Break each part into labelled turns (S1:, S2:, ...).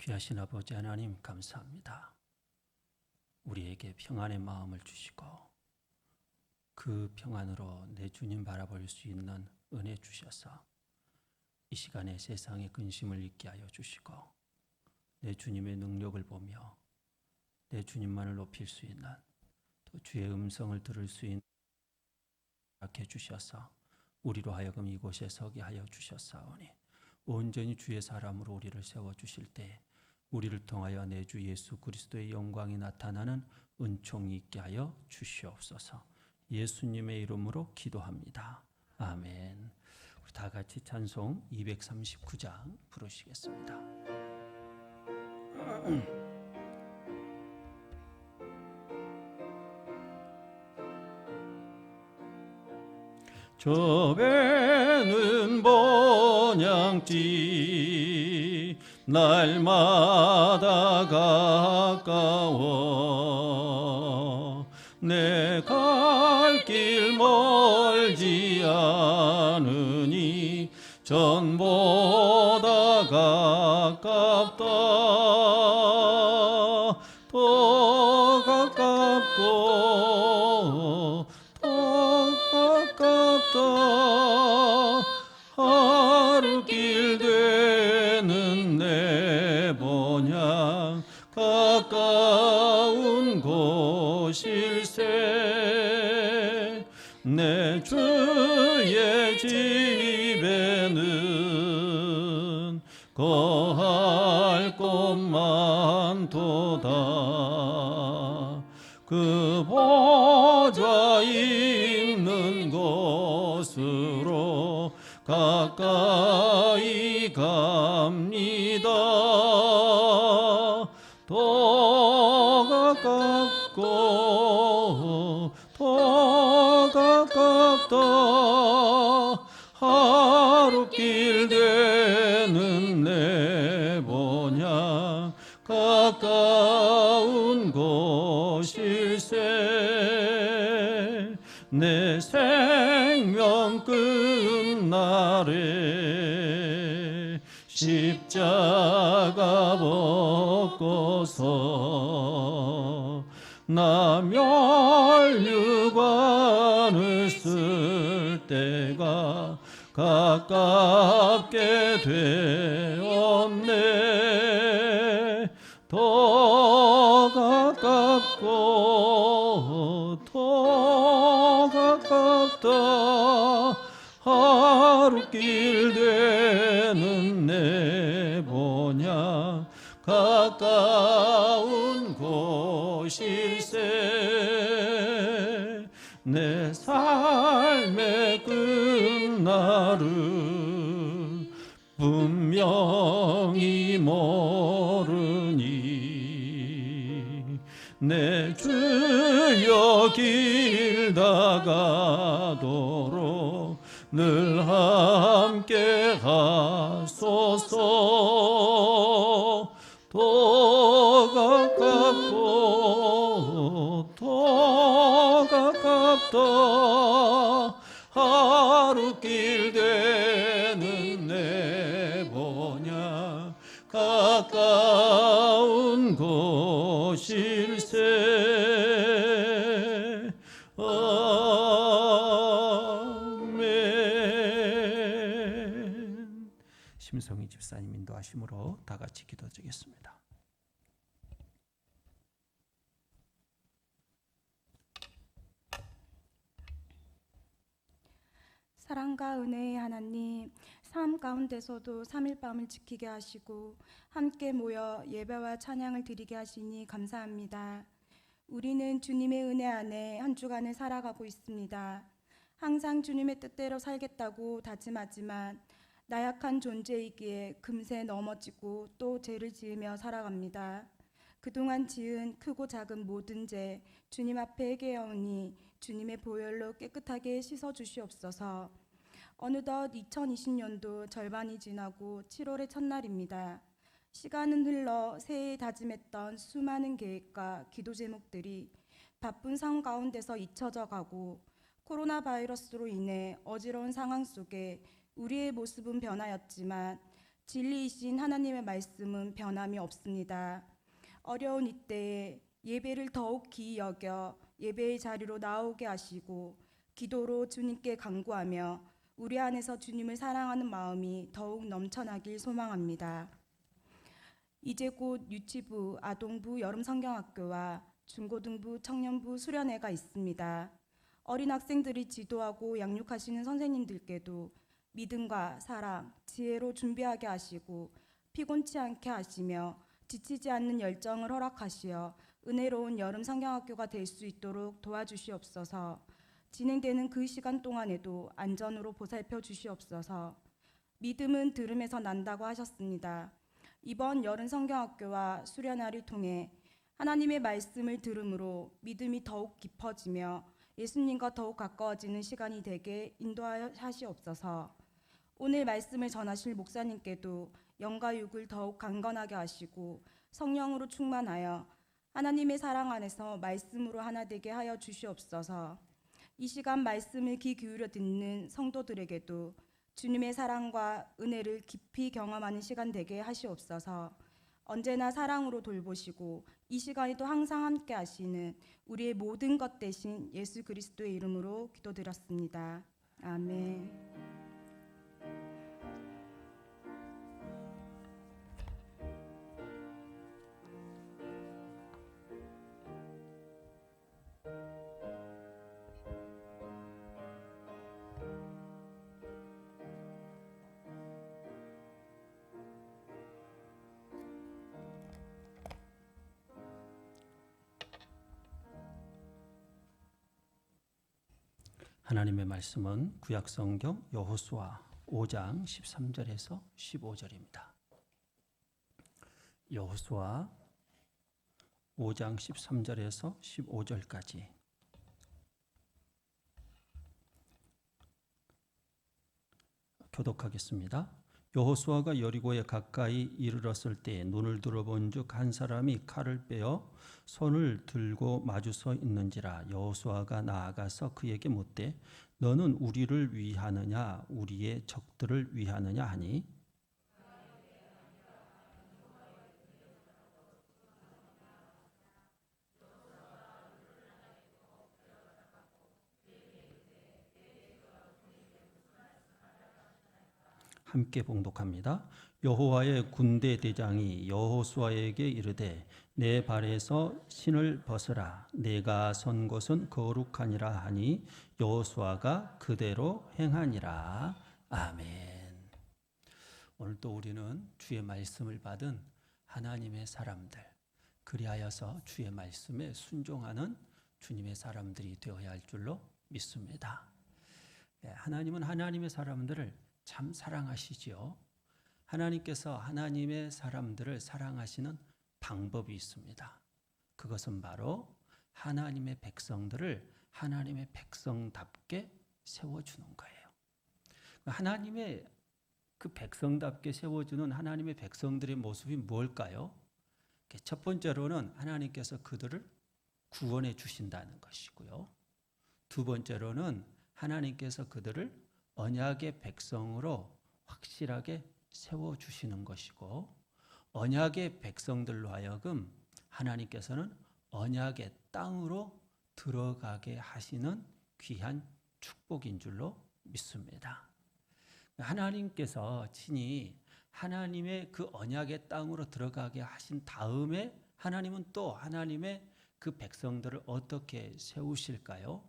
S1: 귀하신 아버지 하나님 감사합니다. 우리에게 평안의 마음을 주시고 그 평안으로 내 주님 바라볼 수 있는 은혜 주셔서 이 시간에 세상의 근심을 잊게 하여 주시고 내 주님의 능력을 보며 내 주님만을 높일 수 있는 또 주의 음성을 들을 수 있는 해 주셔서 우리로 하여금 이곳에 서게 하여 주셨사오니 온전히 주의 사람으로 우리를 세워주실 때 우리를 통하여 내 주 예수 그리스도의 영광이 나타나는 은총이 있게 하여 주시옵소서. 예수님의 이름으로 기도합니다. 아멘. 우리 다 같이 찬송 239장 부르시겠습니다. 저 배는 번향지 날마다 가까워 내 갈 길 멀지 않으니 전보다 가깝다 더 가깝고 하루 길 되는 내 번향 가까운 곳일세 내 주의 집에는 거할 곳만 도다 그 보좌 있는 곳으로 가까이 갑니다. 더 가깝고 더 가깝다 하루 길 되는 내 번향 가까운 곳일세 내 생명 끝날에 십자가 벗고서 나 멸류관을 쓸 때가 가깝게 되었네 더 가깝고 더 가깝다 하루 길 되는 내 번향 가까운 곳일세 내 삶의 끝날을 분명히 모르니 내 주여 길 다가도록 늘 함께 하소서 더 가깝고 더 가깝다 하루 길 되는 내 번향 가까운 곳일세 아멘. 심성희 집사님 인도하심으로 다 같이 기도드리겠습니다.
S2: 사랑과 은혜의 하나님, 삶 가운데서도 3일 밤을 지키게 하시고 함께 모여 예배와 찬양을 드리게 하시니 감사합니다. 우리는 주님의 은혜 안에 한 주간을 살아가고 있습니다. 항상 주님의 뜻대로 살겠다고 다짐하지만 나약한 존재이기에 금세 넘어지고 또 죄를 지으며 살아갑니다. 그동안 지은 크고 작은 모든 죄 주님 앞에 회개하오니 주님의 보혈로 깨끗하게 씻어주시옵소서. 어느덧 2020년도 절반이 지나고 7월의 첫날입니다. 시간은 흘러 새해에 다짐했던 수많은 계획과 기도 제목들이 바쁜 삶 가운데서 잊혀져 가고 코로나 바이러스로 인해 어지러운 상황 속에 우리의 모습은 변하였지만 진리이신 하나님의 말씀은 변함이 없습니다. 어려운 이때에 예배를 더욱 귀히 여겨 예배의 자리로 나오게 하시고 기도로 주님께 간구하며 우리 안에서 주님을 사랑하는 마음이 더욱 넘쳐나길 소망합니다. 이제 곧 유치부, 아동부 여름 성경학교와 중고등부, 청년부 수련회가 있습니다. 어린 학생들이 지도하고 양육하시는 선생님들께도 믿음과 사랑, 지혜로 준비하게 하시고 피곤치 않게 하시며 지치지 않는 열정을 허락하시어 은혜로운 여름 성경학교가 될 수 있도록 도와주시옵소서. 진행되는 그 시간 동안에도 안전으로 보살펴 주시옵소서. 믿음은 들음에서 난다고 하셨습니다. 이번 여름 성경학교와 수련회를 통해 하나님의 말씀을 들음으로 믿음이 더욱 깊어지며 예수님과 더욱 가까워지는 시간이 되게 인도하시옵소서. 오늘 말씀을 전하실 목사님께도 영과 육을 더욱 강건하게 하시고 성령으로 충만하여 하나님의 사랑 안에서 말씀으로 하나 되게 하여 주시옵소서. 이 시간 말씀을 귀 기울여 듣는 성도들에게도 주님의 사랑과 은혜를 깊이 경험하는 시간 되게 하시옵소서. 언제나 사랑으로 돌보시고 이 시간에도 항상 함께 하시는 우리의 모든 것 되신 예수 그리스도의 이름으로 기도드렸습니다. 아멘.
S1: 하나님의 말씀은 구약성경 여호수아 5장 13절에서 15절입니다. 여호수아 5장 13절에서 15절까지 교독하겠습니다. 여호수아가 여리고에 가까이 이르렀을 때 눈을 들어본즉 한 사람이 칼을 빼어 손을 들고 마주서 있는지라. 여호수아가 나아가서 그에게 묻되 너는 우리를 위하느냐 우리의 적들을 위하느냐 하니 함께 봉독합니다. 여호와의 군대 대장이 여호수아에게 이르되 내 발에서 신을 벗으라 내가 선 곳은 거룩하니라 하니 여호수아가 그대로 행하니라. 아멘. 오늘도 우리는 주의 말씀을 받은 하나님의 사람들, 그리하여서 주의 말씀에 순종하는 주님의 사람들이 되어야 할 줄로 믿습니다. 하나님은 하나님의 사람들을 참 사랑하시지요. 하나님께서 하나님의 사람들을 사랑하시는 방법이 있습니다. 그것은 바로 하나님의 백성들을 하나님의 백성답게 세워주는 거예요. 하나님의 그 백성답게 세워주는 하나님의 백성들의 모습이 뭘까요? 첫 번째로는 하나님께서 그들을 구원해 주신다는 것이고요. 두 번째로는 하나님께서 그들을 언약의 백성으로 확실하게 세워주시는 것이고, 언약의 백성들로 하여금 하나님께서는 언약의 땅으로 들어가게 하시는 귀한 축복인 줄로 믿습니다. 하나님께서 친히 하나님의 그 언약의 땅으로 들어가게 하신 다음에 하나님은 또 하나님의 그 백성들을 어떻게 세우실까요?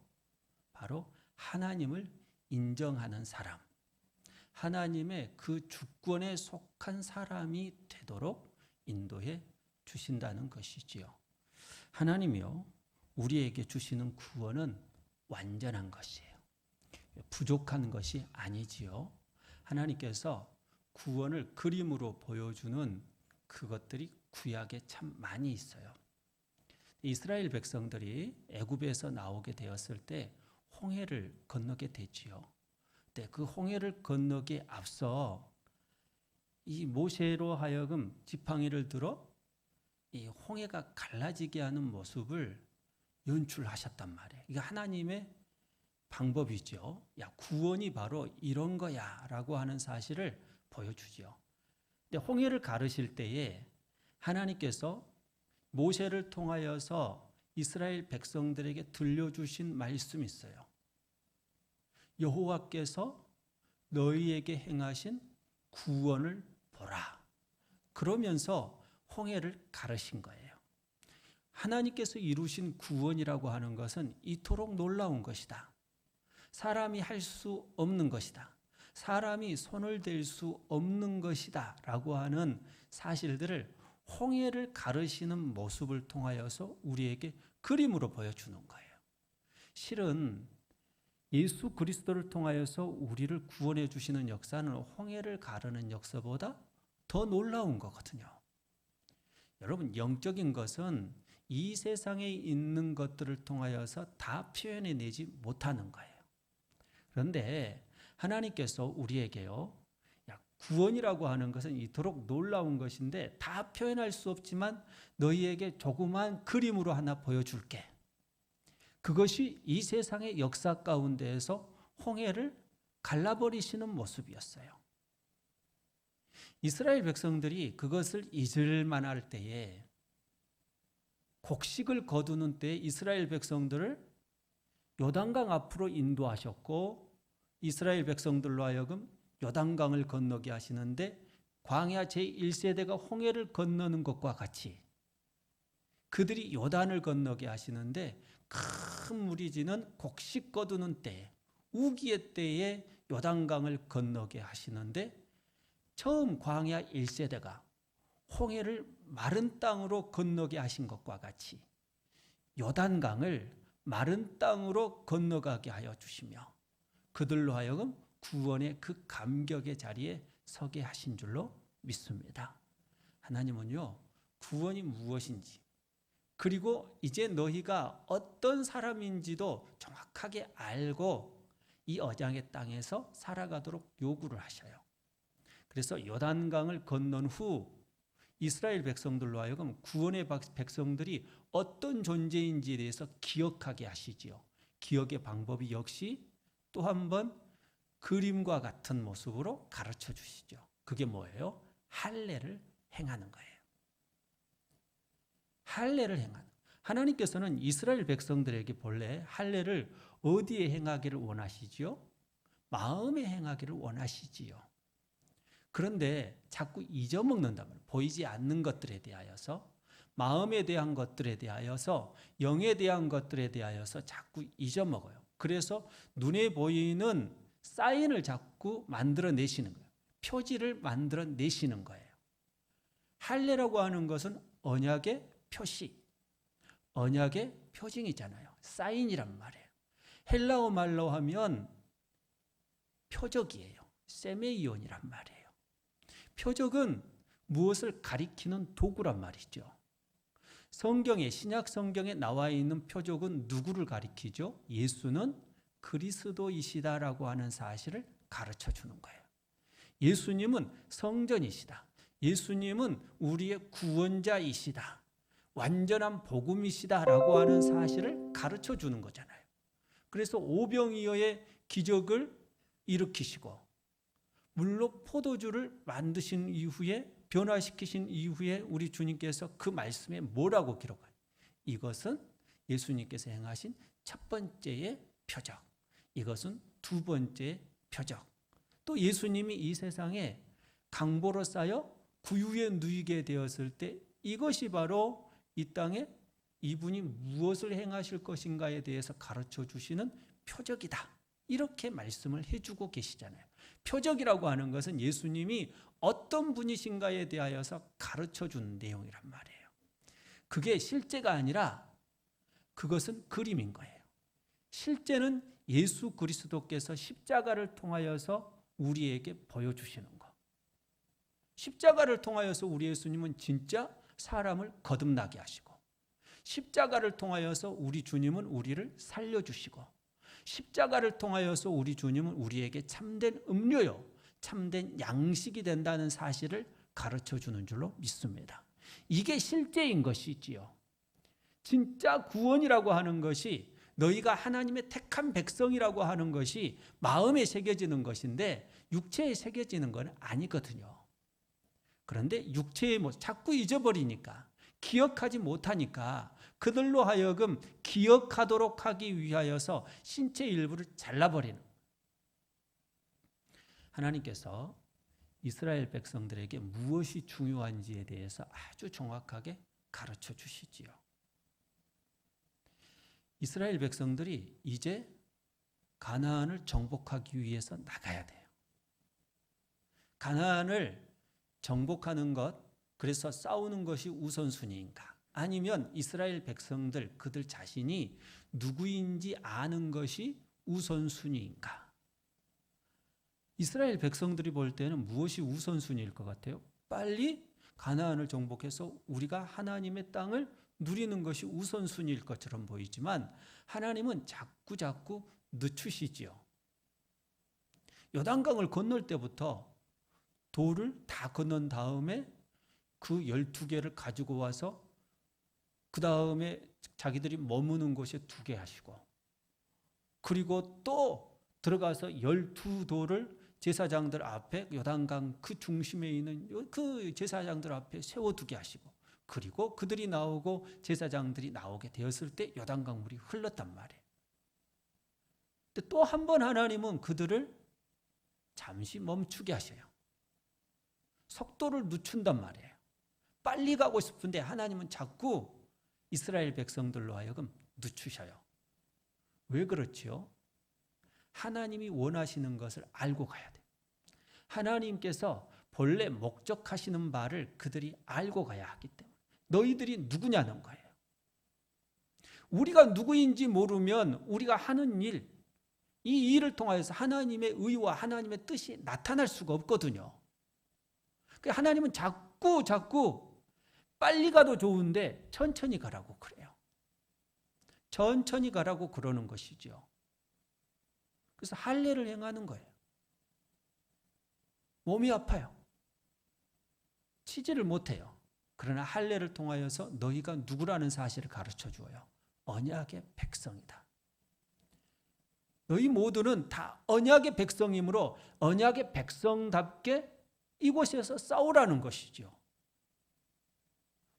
S1: 바로 하나님을 인정하는 사람, 하나님의 그 주권에 속한 사람이 되도록 인도해 주신다는 것이지요. 하나님이요, 우리에게 주시는 구원은 완전한 것이에요. 부족한 것이 아니지요. 하나님께서 구원을 그림으로 보여주는 그것들이 구약에 참 많이 있어요. 이스라엘 백성들이 애굽에서 나오게 되었을 때 홍해를 건너게 되지요. 근데 그 홍해를 건너기에 앞서 이 모세로 하여금 지팡이를 들어 이 홍해가 갈라지게 하는 모습을 연출하셨단 말이에요. 이게 하나님의 방법이죠. 야, 구원이 바로 이런 거야라고 하는 사실을 보여주죠. 홍해를 가르실 때에 하나님께서 모세를 통하여서 이스라엘 백성들에게 들려주신 말씀이 있어요. 여호와께서 너희에게 행하신 구원을 보라. 그러면서 홍해를 가르신 거예요. 하나님께서 이루신 구원이라고 하는 것은 이토록 놀라운 것이다. 사람이 할 수 없는 것이다. 사람이 손을 댈 수 없는 것이다 라고 하는 사실들을 홍해를 가르시는 모습을 통하여서 우리에게 그림으로 보여주는 거예요. 실은 예수 그리스도를 통하여서 우리를 구원해 주시는 역사는 홍해를 가르는 역사보다 더 놀라운 거거든요. 여러분, 영적인 것은 이 세상에 있는 것들을 통하여서 다 표현해내지 못하는 거예요. 그런데 하나님께서 우리에게요, 구원이라고 하는 것은 이토록 놀라운 것인데 다 표현할 수 없지만 너희에게 조그만 그림으로 하나 보여줄게. 그것이 이 세상의 역사 가운데에서 홍해를 갈라버리시는 모습이었어요. 이스라엘 백성들이 그것을 잊을 만할 때에, 곡식을 거두는 때에 이스라엘 백성들을 요단강 앞으로 인도하셨고 이스라엘 백성들로 하여금 요단강을 건너게 하시는데 광야 제1세대가 홍해를 건너는 것과 같이 그들이 요단을 건너게 하시는데 큰 물이 지는 곡식 거두는 때, 우기의 때에 요단강을 건너게 하시는데 처음 광야 1세대가 홍해를 마른 땅으로 건너게 하신 것과 같이 요단강을 마른 땅으로 건너가게 하여 주시며 그들로 하여금 구원의 그 감격의 자리에 서게 하신 줄로 믿습니다. 하나님은요, 구원이 무엇인지, 그리고 이제 너희가 어떤 사람인지도 정확하게 알고 이 언약의 땅에서 살아가도록 요구를 하셔요. 그래서 요단강을 건넌 후 이스라엘 백성들로 하여금 구원의 백성들이 어떤 존재인지에 대해서 기억하게 하시지요. 기억의 방법이 역시 또 한 번 그림과 같은 모습으로 가르쳐 주시죠. 그게 뭐예요? 할례를 행하는 거예요. 할례를 행하는. 하나님께서는 이스라엘 백성들에게 본래 할례를 어디에 행하기를 원하시지요? 마음에 행하기를 원하시지요. 그런데 자꾸 잊어먹는다면 보이지 않는 것들에 대하여서, 마음에 대한 것들에 대하여서, 영에 대한 것들에 대하여서 자꾸 잊어먹어요. 그래서 눈에 보이는 사인을 자꾸 만들어내시는 거예요. 표지를 만들어내시는 거예요. 할례라고 하는 것은 언약의 표시, 언약의 표징이잖아요. 사인이란 말이에요. 헬라어 말로 하면 표적이에요. 세메이온이란 말이에요. 표적은 무엇을 가리키는 도구란 말이죠. 성경에, 신약 성경에 나와 있는 표적은 누구를 가리키죠? 예수는 그리스도이시다라고 하는 사실을 가르쳐 주는 거예요. 예수님은 성전이시다. 예수님은 우리의 구원자이시다. 완전한 복음이시다라고 하는 사실을 가르쳐 주는 거잖아요. 그래서 오병이어의 기적을 일으키시고 물로 포도주를 만드신 이후에, 변화시키신 이후에 우리 주님께서 그 말씀에 뭐라고 기록해요? 이것은 예수님께서 행하신 첫 번째의 표적, 이것은 두 번째의 표적. 또 예수님이 이 세상에 강보로 쌓여 구유에 누이게 되었을 때 이것이 바로 이 땅에 이분이 무엇을 행하실 것인가에 대해서 가르쳐 주시는 표적이다. 이렇게 말씀을 해주고 계시잖아요. 표적이라고 하는 것은 예수님이 어떤 분이신가에 대하여서 가르쳐 주는 내용이란 말이에요. 그게 실제가 아니라 그것은 그림인 거예요. 실제는 예수 그리스도께서 십자가를 통하여서 우리에게 보여주시는 것. 십자가를 통하여서 우리 예수님은 진짜 사람을 거듭나게 하시고, 십자가를 통하여서 우리 주님은 우리를 살려주시고, 십자가를 통하여서 우리 주님은 우리에게 참된 음료요, 참된 양식이 된다는 사실을 가르쳐 주는 줄로 믿습니다. 이게 실제인 것이지요. 진짜 구원이라고 하는 것이, 너희가 하나님의 택한 백성이라고 하는 것이 마음에 새겨지는 것인데 육체에 새겨지는 건 아니거든요. 그런데 육체의 자꾸 잊어버리니까, 기억하지 못하니까 그들로 하여금 기억하도록 하기 위하여서 신체 일부를 잘라버리는. 하나님께서 이스라엘 백성들에게 무엇이 중요한지에 대해서 아주 정확하게 가르쳐 주시지요. 이스라엘 백성들이 이제 가나안을 정복하기 위해서 나가야 돼요. 가나안을 정복하는 것, 그래서 싸우는 것이 우선순위인가? 아니면 이스라엘 백성들 그들 자신이 누구인지 아는 것이 우선순위인가? 이스라엘 백성들이 볼 때는 무엇이 우선순위일 것 같아요? 빨리 가나안을 정복해서 우리가 하나님의 땅을 누리는 것이 우선순위일 것처럼 보이지만 하나님은 자꾸 늦추시지요. 요단강을 건널 때부터 돌을 다 건넌 다음에 그 12개를 가지고 와서 그 다음에 자기들이 머무는 곳에 2개 하시고, 그리고 또 들어가서 12돌을 제사장들 앞에, 요단강 그 중심에 있는 그 제사장들 앞에 세워두게 하시고, 그리고 그들이 나오고 제사장들이 나오게 되었을 때 요단강 물이 흘렀단 말이에요. 근데 또 한 번 하나님은 그들을 잠시 멈추게 하셔요. 속도를 늦춘단 말이에요. 빨리 가고 싶은데 하나님은 자꾸 이스라엘 백성들로 하여금 늦추셔요. 왜 그렇지요? 하나님이 원하시는 것을 알고 가야 돼요. 하나님께서 본래 목적하시는 바를 그들이 알고 가야 하기 때문에. 너희들이 누구냐는 거예요. 우리가 누구인지 모르면 우리가 하는 일, 이 일을 통하여서 하나님의 의와 하나님의 뜻이 나타날 수가 없거든요. 하나님은 자꾸 빨리 가도 좋은데 천천히 가라고 그래요. 천천히 가라고 그러는 것이죠. 그래서 할례를 행하는 거예요. 몸이 아파요. 치지를 못해요. 그러나 할례를 통하여서 너희가 누구라는 사실을 가르쳐 주어요. 언약의 백성이다. 너희 모두는 다 언약의 백성이므로 언약의 백성답게 이곳에서 싸우라는 것이죠.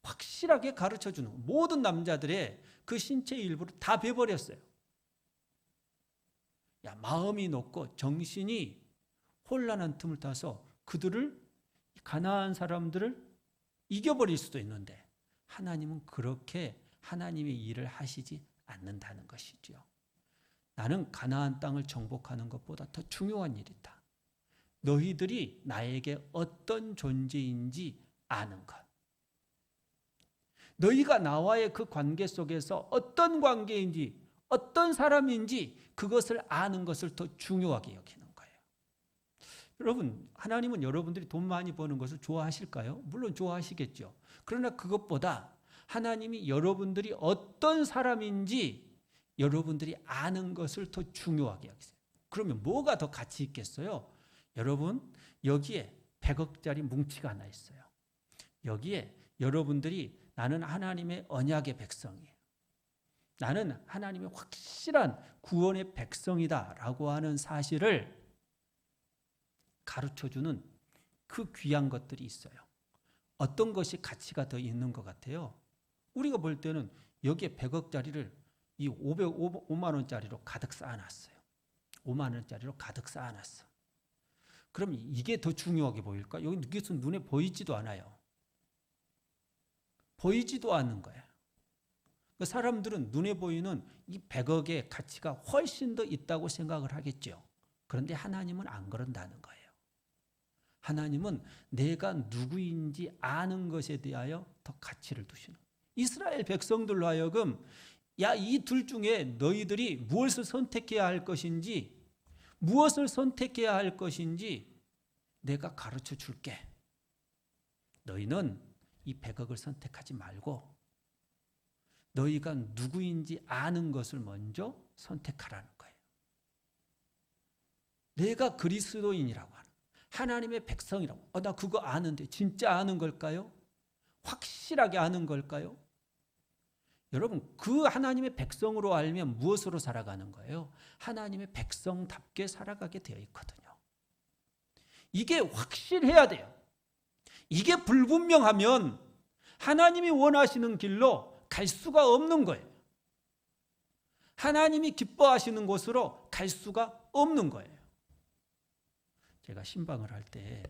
S1: 확실하게 가르쳐주는, 모든 남자들의 그 신체의 일부를 다 베버렸어요. 마음이 높고 정신이 혼란한 틈을 타서 그들을, 가나안 사람들을 이겨버릴 수도 있는데 하나님은 그렇게 하나님의 일을 하시지 않는다는 것이죠. 나는 가나안 땅을 정복하는 것보다 더 중요한 일이다. 너희들이 나에게 어떤 존재인지 아는 것. 너희가 나와의 그 관계 속에서 어떤 관계인지, 어떤 사람인지 그것을 아는 것을 더 중요하게 여기는 거예요. 여러분, 하나님은 여러분들이 돈 많이 버는 것을 좋아하실까요? 물론 좋아하시겠죠. 그러나 그것보다 하나님이 여러분들이 어떤 사람인지 여러분들이 아는 것을 더 중요하게 여기세요. 그러면 뭐가 더 가치 있겠어요? 여러분, 여기에 100억짜리 뭉치가 하나 있어요. 여기에 여러분들이 나는 하나님의 언약의 백성이에요. 나는 하나님의 확실한 구원의 백성이다라고 하는 사실을 가르쳐주는 그 귀한 것들이 있어요. 어떤 것이 가치가 더 있는 것 같아요? 우리가 볼 때는 여기에 100억짜리를 이 5만 원짜리로 가득 쌓아놨어요. 5만 원짜리로 가득 쌓아놨어. 그럼 이게 더 중요하게 보일까? 여기 눈에 보이지도 않아요. 보이지도 않는 거예요. 사람들은 눈에 보이는 이 100억의 가치가 훨씬 더 있다고 생각을 하겠죠. 그런데 하나님은 안 그런다는 거예요. 하나님은 내가 누구인지 아는 것에 대하여 더 가치를 두시는 거예요. 이스라엘 백성들로 하여금 이 둘 중에 너희들이 무엇을 선택해야 할 것인지, 무엇을 선택해야 할 것인지 내가 가르쳐 줄게. 너희는 이 100억을 선택하지 말고 너희가 누구인지 아는 것을 먼저 선택하라는 거예요. 내가 그리스도인이라고 하는, 하나님의 백성이라고. 나 그거 아는데 진짜 아는 걸까요? 확실하게 아는 걸까요? 여러분, 그 하나님의 백성으로 알면 무엇으로 살아가는 거예요? 하나님의 백성답게 살아가게 되어 있거든요. 이게 확실해야 돼요. 이게 불분명하면 하나님이 원하시는 길로 갈 수가 없는 거예요. 하나님이 기뻐하시는 곳으로 갈 수가 없는 거예요. 제가 신방을 할 때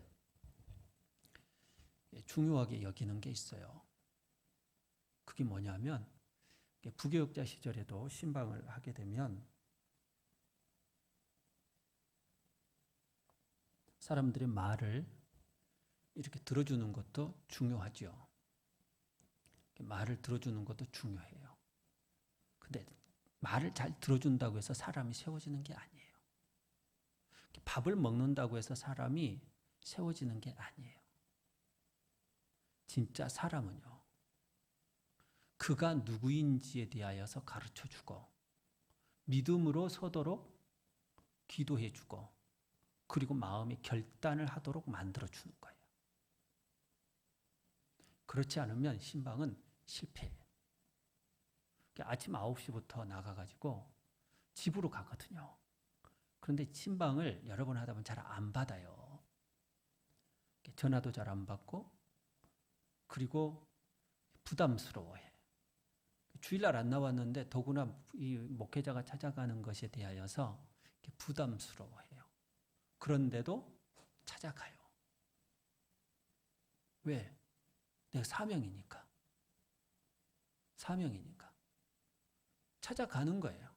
S1: 중요하게 여기는 게 있어요. 그게 뭐냐면 부교육자 시절에도 신방을 하게 되면 사람들의 말을 이렇게 들어주는 것도 중요하죠. 말을 들어주는 것도 중요해요. 근데 말을 잘 들어준다고 해서 사람이 세워지는 게 아니에요. 밥을 먹는다고 해서 사람이 세워지는 게 아니에요. 진짜 사람은요, 그가 누구인지에 대하여서 가르쳐주고 믿음으로 서도록 기도해주고 그리고 마음의 결단을 하도록 만들어주는 거예요. 그렇지 않으면 신방은 실패해요. 아침 9시부터 나가가지고 집으로 가거든요. 그런데 신방을 여러 번 하다 보면 잘 안 받아요. 전화도 잘 안 받고 그리고 부담스러워해. 주일날 안 나왔는데 더구나 이 목회자가 찾아가는 것에 대하여서 부담스러워해요. 그런데도 찾아가요. 왜? 내가 사명이니까. 사명이니까. 찾아가는 거예요.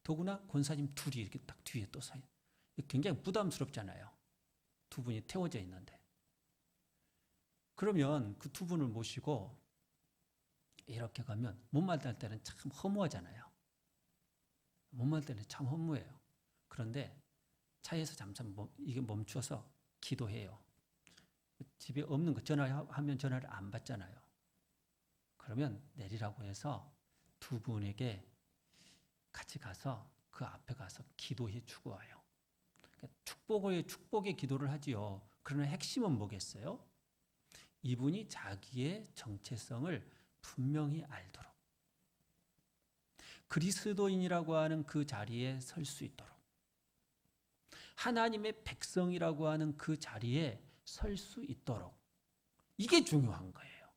S1: 더구나 권사님 둘이 이렇게 딱 뒤에 또 서요. 굉장히 부담스럽잖아요. 두 분이 태워져 있는데. 그러면 그 두 분을 모시고 이렇게 가면 못 만날 때는 참 허무하잖아요. 못 만날 때는 참 허무해요. 그런데 차에서 잠깐 이게 멈춰서 기도해요. 집에 없는 거 전화하면 전화를 안 받잖아요. 그러면 내리라고 해서 두 분에게 같이 가서 그 앞에 가서 기도해 주고 와요. 축복의 기도를 하지요. 그러나 핵심은 뭐겠어요? 이분이 자기의 정체성을 분명히 알도록 그리스도인이라고 하는 그 자리에 설 수 있도록 하나님의 백성이라고 하는 그 자리에 설 수 있도록 이게 중요한 거예요.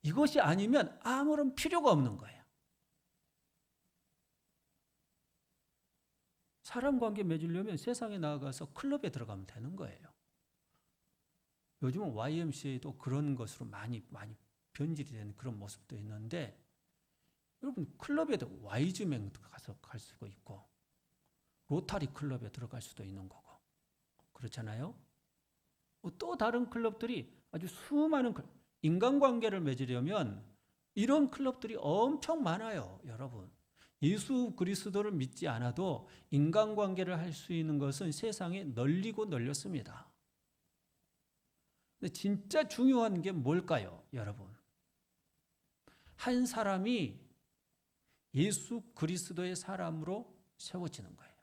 S1: 이것이 아니면 아무런 필요가 없는 거예요. 사람 관계 맺으려면 세상에 나가서 클럽에 들어가면 되는 거예요. 요즘은 YMCA도 그런 것으로 많이 변질이 되는 그런 모습도 있는데 여러분 클럽에도 Y즈명 가서 갈 수가 있고 로타리 클럽에 들어갈 수도 있는 거고 그렇잖아요. 또 다른 클럽들이 아주 수많은 인간관계를 맺으려면 이런 클럽들이 엄청 많아요. 여러분 예수 그리스도를 믿지 않아도 인간관계를 할 수 있는 것은 세상에 널리고 널렸습니다. 근데 진짜 중요한 게 뭘까요, 여러분? 한 사람이 예수 그리스도의 사람으로 세워지는 거예요.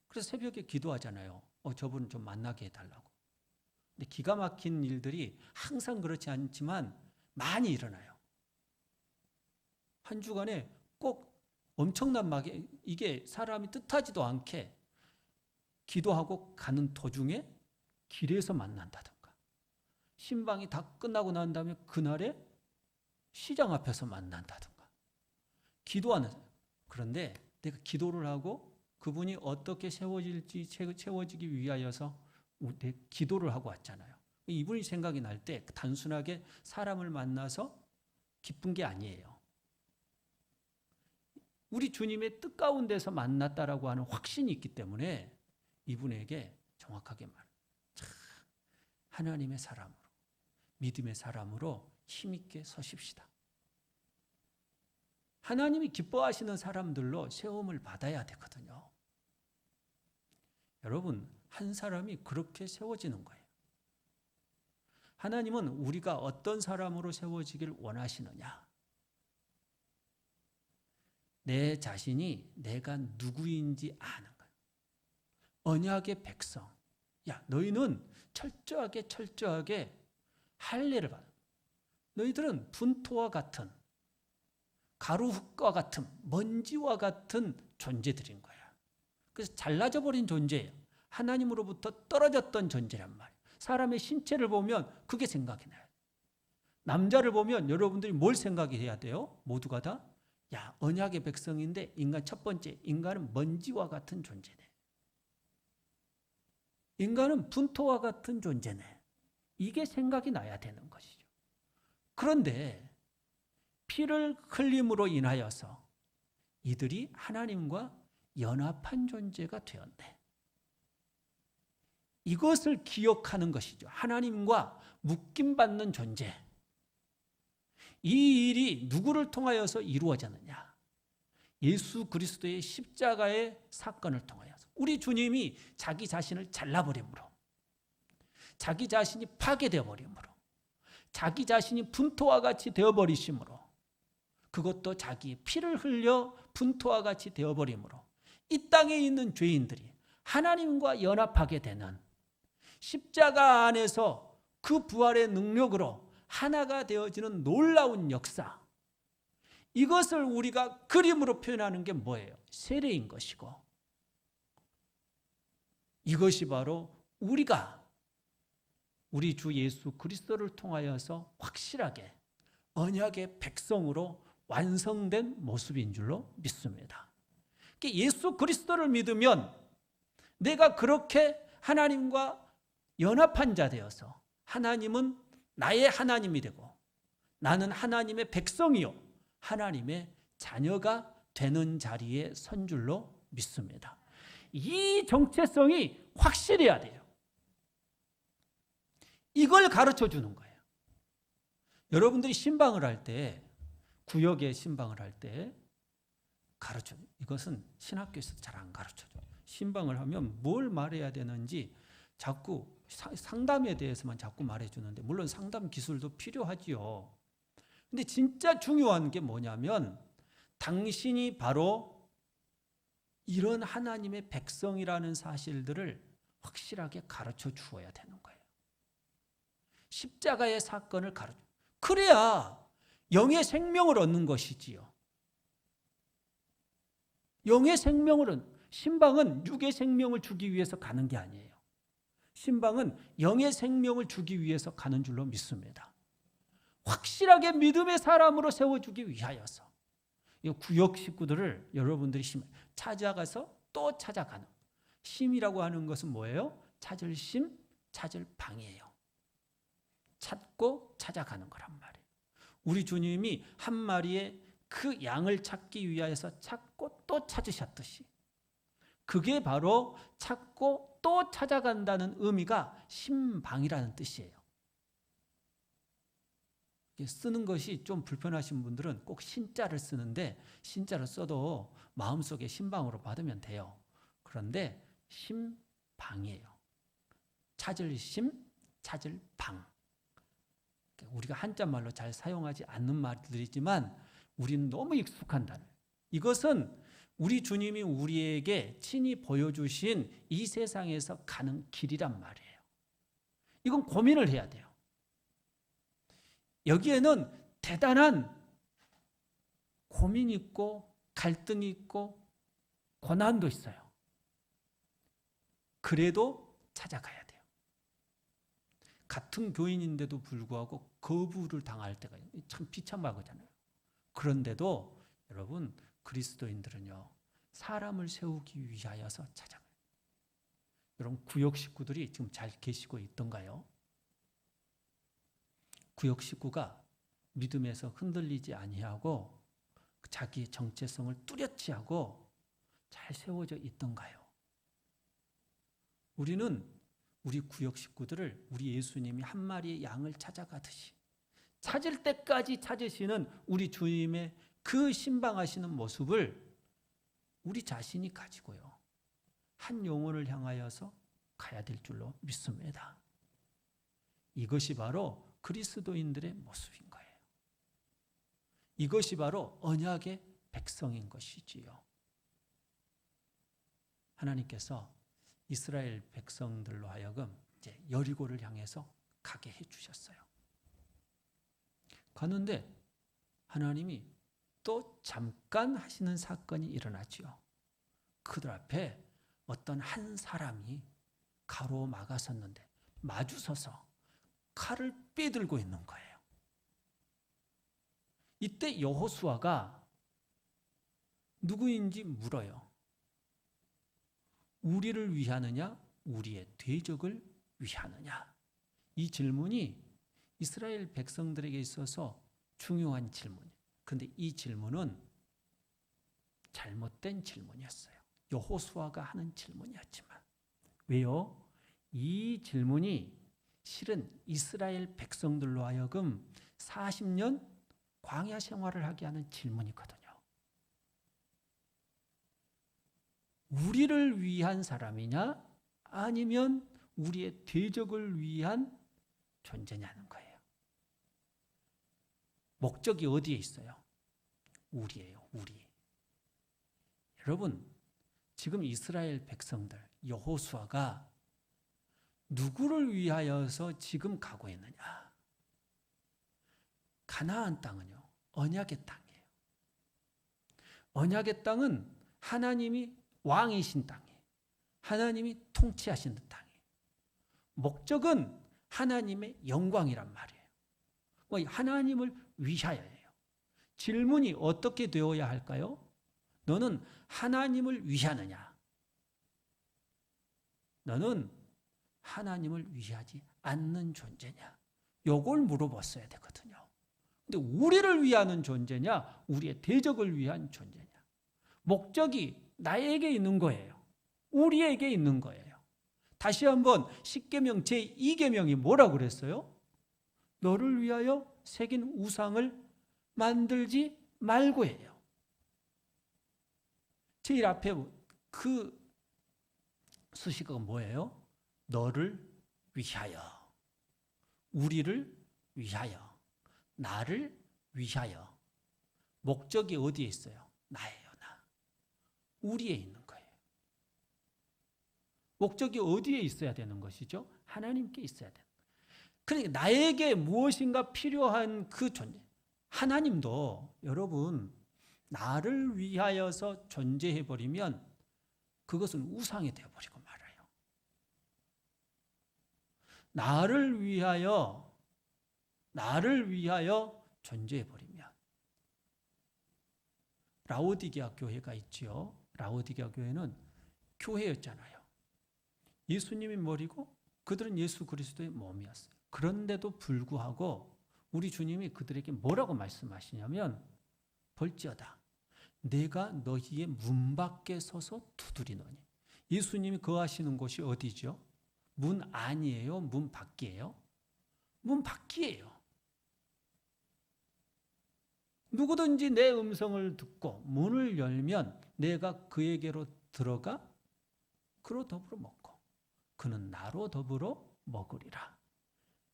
S1: 그래서 새벽에 기도하잖아요. 저분 좀 만나게 해달라고. 근데 기가 막힌 일들이 항상 그렇지 않지만 많이 일어나요. 한 주간에 꼭 엄청난 이게 사람이 뜻하지도 않게 기도하고 가는 도중에 길에서 만난다든가 신방이 다 끝나고 난 다음에 그날에 시장 앞에서 만난다든가 기도하는 그런데 내가 기도를 하고 그분이 어떻게 채워지기 위하여서 내 기도를 하고 왔잖아요. 이분이 생각이 날 때 단순하게 사람을 만나서 기쁜 게 아니에요. 우리 주님의 뜻 가운데서 만났다라고 하는 확신이 있기 때문에 이분에게 정확하게 하나님의 사람으로 믿음의 사람으로 힘있게 서십시다. 하나님이 기뻐하시는 사람들로 세움을 받아야 되거든요. 여러분 한 사람이 그렇게 세워지는 거예요. 하나님은 우리가 어떤 사람으로 세워지길 원하시느냐? 내 자신이 내가 누구인지 아는 거예요. 언약의 백성. 야, 너희는 철저하게 할례를 받아. 너희들은 분토와 같은 가루흙과 같은 먼지와 같은 존재들인 거야. 그래서 잘라져 버린 존재예요. 하나님으로부터 떨어졌던 존재란 말이에요. 사람의 신체를 보면 그게 생각이 나요. 남자를 보면 여러분들이 뭘 생각해야 돼요? 모두가 다 언약의 백성인데 인간 첫 번째, 인간은 먼지와 같은 존재네. 인간은 분토와 같은 존재네. 이게 생각이 나야 되는 것이죠. 그런데 피를 흘림으로 인하여서 이들이 하나님과 연합한 존재가 되었네. 이것을 기억하는 것이죠. 하나님과 묶임받는 존재. 이 일이 누구를 통하여서 이루어졌느냐? 예수 그리스도의 십자가의 사건을 통하여서 우리 주님이 자기 자신을 잘라버림으로, 자기 자신이 파괴되어 버림으로, 자기 자신이 분토와 같이 되어버리심으로, 그것도 자기 피를 흘려 분토와 같이 되어버림으로 이 땅에 있는 죄인들이 하나님과 연합하게 되는 십자가 안에서 그 부활의 능력으로 하나가 되어지는 놀라운 역사, 이것을 우리가 그림으로 표현하는 게 뭐예요? 세례인 것이고, 이것이 바로 우리가 우리 주 예수 그리스도를 통하여서 확실하게 언약의 백성으로 완성된 모습인 줄로 믿습니다. 예수 그리스도를 믿으면 내가 그렇게 하나님과 연합한 자 되어서 하나님은 나의 하나님이 되고 나는 하나님의 백성이요 하나님의 자녀가 되는 자리에 선 줄로 믿습니다. 이 정체성이 확실해야 돼요. 이걸 가르쳐 주는 거예요. 여러분들이 신방을 할 때, 구역의 신방을 할 때 가르쳐요. 이것은 신학교에서 잘 안 가르쳐줘요. 신방을 하면 뭘 말해야 되는지 자꾸 상담에 대해서만 자꾸 말해주는데, 물론 상담 기술도 필요하지요. 근데 진짜 중요한 게 뭐냐면 당신이 바로 이런 하나님의 백성이라는 사실들을 확실하게 가르쳐 주어야 되는 거예요. 십자가의 사건을 가르쳐. 그래야 영의 생명을 얻는 것이지요. 영의 생명을 신방은 육의 생명을 주기 위해서 가는 게 아니에요. 신방은 영의 생명을 주기 위해서 가는 줄로 믿습니다. 확실하게 믿음의 사람으로 세워주기 위하여서 이 구역 식구들을 여러분들이 찾아가서 또 찾아가는, 심이라고 하는 것은 뭐예요? 찾을 심, 찾을 방이에요. 찾고 찾아가는 거란 말이에요. 우리 주님이 한 마리의 그 양을 찾기 위하여서 찾고 또 찾으셨듯이, 그게 바로 찾고 또 찾아간다는 의미가 신방이라는 뜻이에요. 쓰는 것이 좀 불편하신 분들은 꼭 신자를 쓰는데, 신자를 써도 마음속에 신방으로 받으면 돼요. 그런데 신방이에요. 찾을 심, 찾을 방. 우리가 한자말로 잘 사용하지 않는 말들이지만 우리는 너무 익숙한 단어. 이것은 우리 주님이 우리에게 친히 보여주신 이 세상에서 가는 길이란 말이에요. 이건 고민을 해야 돼요. 여기에는 대단한 고민이 있고 갈등이 있고 고난도 있어요. 그래도 찾아가야 돼요. 같은 교인인데도 불구하고 거부를 당할 때가 참 비참하거든요. 그런데도 여러분, 그리스도인들은요, 사람을 세우기 위하여서 찾아가요. 여러분, 구역 식구들이 지금 잘 계시고 있던가요? 구역 식구가 믿음에서 흔들리지 아니하고 자기의 정체성을 뚜렷이 하고 잘 세워져 있던가요? 우리는 우리 구역 식구들을 우리 예수님이 한 마리의 양을 찾아가듯이 찾을 때까지 찾으시는 우리 주님의 그 신방하시는 모습을 우리 자신이 가지고요, 한 영혼을 향하여서 가야 될 줄로 믿습니다. 이것이 바로 그리스도인들의 모습인 거예요. 이것이 바로 언약의 백성인 것이지요. 하나님께서 이스라엘 백성들로 하여금 이제 여리고를 향해서 가게 해주셨어요. 가는데 하나님이 또 잠깐 하시는 사건이 일어나지요. 그들 앞에 어떤 한 사람이 가로막았었는데 마주서서 칼을 빼들고 있는 거예요. 이때 여호수아가 누구인지 물어요. 우리를 위하느냐, 우리의 대적을 위하느냐. 이 질문이 이스라엘 백성들에게 있어서 중요한 질문이에요. 그런데 이 질문은 잘못된 질문이었어요. 여호수아가 하는 질문이었지만. 왜요? 이 질문이 실은 이스라엘 백성들로 하여금 40년 광야 생활을 하게 하는 질문이거든요. 우리를 위한 사람이냐 아니면 우리의 대적을 위한 존재냐는 거예요. 목적이 어디에 있어요? 우리예요, 우리. 여러분, 지금 이스라엘 백성들, 여호수아가 누구를 위하여서 지금 가고 있느냐? 가나안 땅은요, 언약의 땅이에요. 언약의 땅은 하나님이 왕이신 땅이에요. 하나님이 통치하시는 땅이에요. 목적은 하나님의 영광이란 말이에요. 하나님을 위하여예요. 질문이 어떻게 되어야 할까요? 너는 하나님을 위하느냐? 너는 하나님을 위하지 않는 존재냐? 요걸 물어봤어야 되거든요. 근데 우리를 위하는 존재냐? 우리의 대적을 위한 존재냐? 목적이 나에게 있는 거예요. 우리에게 있는 거예요. 다시 한번 십계명 제2계명이 뭐라고 그랬어요? 너를 위하여 새긴 우상을 만들지 말고 해요. 제일 앞에 그 수식어가 뭐예요? 너를 위하여, 우리를 위하여, 나를 위하여. 목적이 어디에 있어요? 나예요, 나. 우리에 있는 거예요. 목적이 어디에 있어야 되는 것이죠? 하나님께 있어야 되는 거예요. 그러니까 나에게 무엇인가 필요한 그 존재. 하나님도 여러분 나를 위하여서 존재해버리면 그것은 우상이 되어버리고 말아요. 나를 위하여 존재해버리면. 라오디게아 교회가 있지요. 라오디게아 교회는 교회였잖아요. 예수님이 머리고 그들은 예수 그리스도의 몸이었어요. 그런데도 불구하고 우리 주님이 그들에게 뭐라고 말씀하시냐면 볼지어다 내가 너희의 문 밖에 서서 두드리노니. 예수님이 거하시는 곳이 어디죠? 문 안이에요? 문 밖이에요? 문 밖이에요. 누구든지 내 음성을 듣고 문을 열면 내가 그에게로 들어가 그로 더불어 먹고 그는 나로 더불어 먹으리라.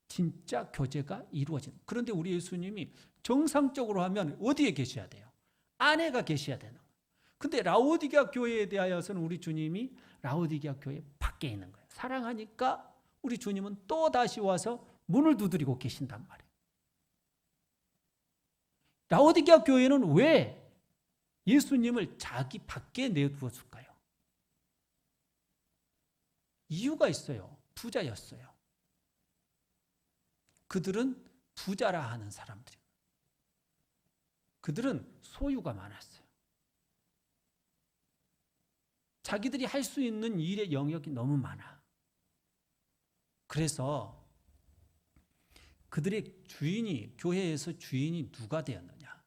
S1: 진짜 교제가 이루어지는. 그런데 우리 예수님이 정상적으로 하면 어디에 계셔야 돼요? 안에가 계셔야 되는 거예요. 근데 라오디게아 교회에 대하여서는 우리 주님이 라오디게아 교회 밖에 있는 거예요. 사랑하니까 우리 주님은 또 다시 와서 문을 두드리고 계신단 말이에요. 라오디게아 교회는 왜 예수님을 자기 밖에 내두었을까요? 이유가 있어요. 부자였어요. 그들은 부자라 하는 사람들이에요. 그들은 소유가 많았어요. 자기들이 할 수 있는 일의 영역이 너무 많아. 그래서 그들의 주인이, 교회에서 주인이 누가 되었느냐?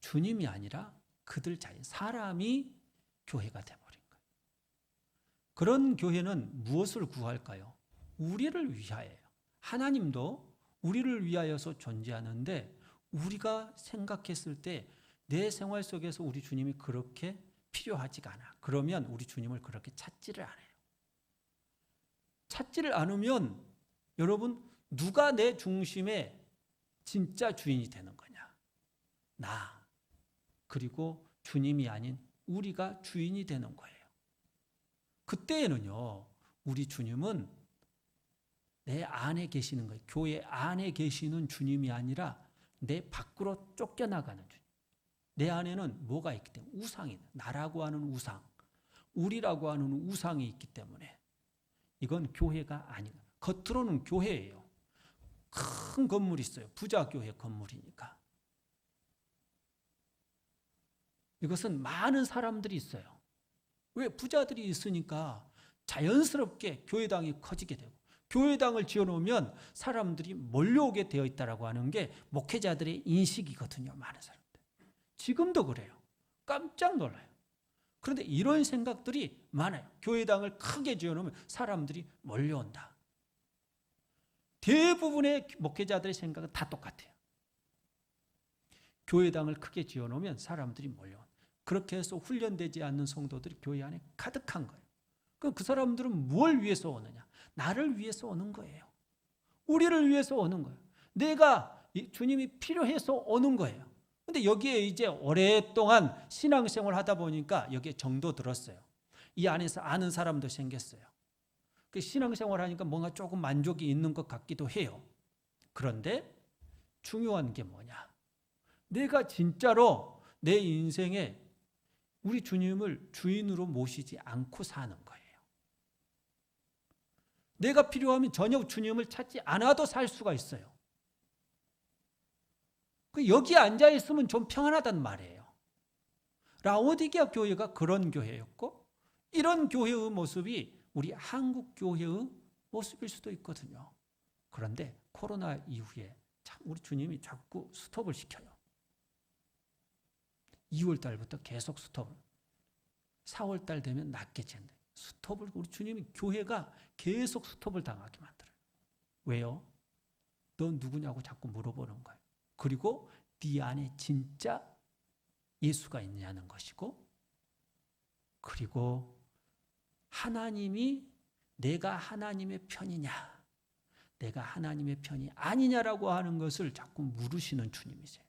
S1: 주님이 아니라 그들 자신, 사람이 교회가 되어버린 거예요. 그런 교회는 무엇을 구할까요? 우리를 위하여요. 하나님도 우리를 위하여서 존재하는데 우리가 생각했을 때 내 생활 속에서 우리 주님이 그렇게 필요하지가 않아. 그러면 우리 주님을 그렇게 찾지를 않아요. 찾지를 않으면 여러분 누가 내 중심의 진짜 주인이 되는 거냐? 나. 그리고 주님이 아닌 우리가 주인이 되는 거예요. 그때에는요. 우리 주님은 내 안에 계시는 거예요. 교회 안에 계시는 주님이 아니라 내 밖으로 쫓겨나가는 주님. 내 안에는 뭐가 있기 때문에 우상이, 나라고 하는 우상, 우리라고 하는 우상이 있기 때문에 이건 교회가 아니고 겉으로는 교회예요. 큰 건물이 있어요. 부자 교회 건물이니까. 이것은 많은 사람들이 있어요. 왜? 부자들이 있으니까 자연스럽게 교회당이 커지게 되고, 교회당을 지어놓으면 사람들이 몰려오게 되어 있다라고 하는 게 목회자들의 인식이거든요. 많은 사람들. 지금도 그래요. 깜짝 놀라요. 그런데 이런 생각들이 많아요. 교회당을 크게 지어놓으면 사람들이 몰려온다. 대부분의 목회자들의 생각은 다 똑같아요. 교회당을 크게 지어놓으면 사람들이 몰려온다. 그렇게 해서 훈련되지 않는 성도들이 교회 안에 가득한 거예요. 그럼 그 사람들은 뭘 위해서 오느냐? 나를 위해서 오는 거예요. 우리를 위해서 오는 거예요. 내가 주님이 필요해서 오는 거예요. 근데 여기에 이제 오랫동안 신앙생활을 하다 보니까 여기에 정도 들었어요. 이 안에서 아는 사람도 생겼어요. 그 신앙생활 하니까 뭔가 조금 만족이 있는 것 같기도 해요. 그런데 중요한 게 뭐냐? 내가 진짜로 내 인생에 우리 주님을 주인으로 모시지 않고 사는 거예요. 내가 필요하면 전혀 주님을 찾지 않아도 살 수가 있어요. 여기에 앉아 있으면 좀 평안하단 말이에요. 라오디게아 교회가 그런 교회였고, 이런 교회의 모습이 우리 한국 교회의 모습일 수도 있거든요. 그런데 코로나 이후에 참 우리 주님이 자꾸 스톱을 시켜요. 2월 달부터 계속 스톱을. 4월 달 되면 낫게진다. 스톱을 우리 주님이 교회가 계속 스톱을 당하게 만들어요. 왜요? 너 누구냐고 자꾸 물어보는 거예요. 그리고 네 안에 진짜 예수가 있냐는 것이고, 그리고 하나님이 내가 하나님의 편이냐, 내가 하나님의 편이 아니냐라고 하는 것을 자꾸 물으시는 주님이세요.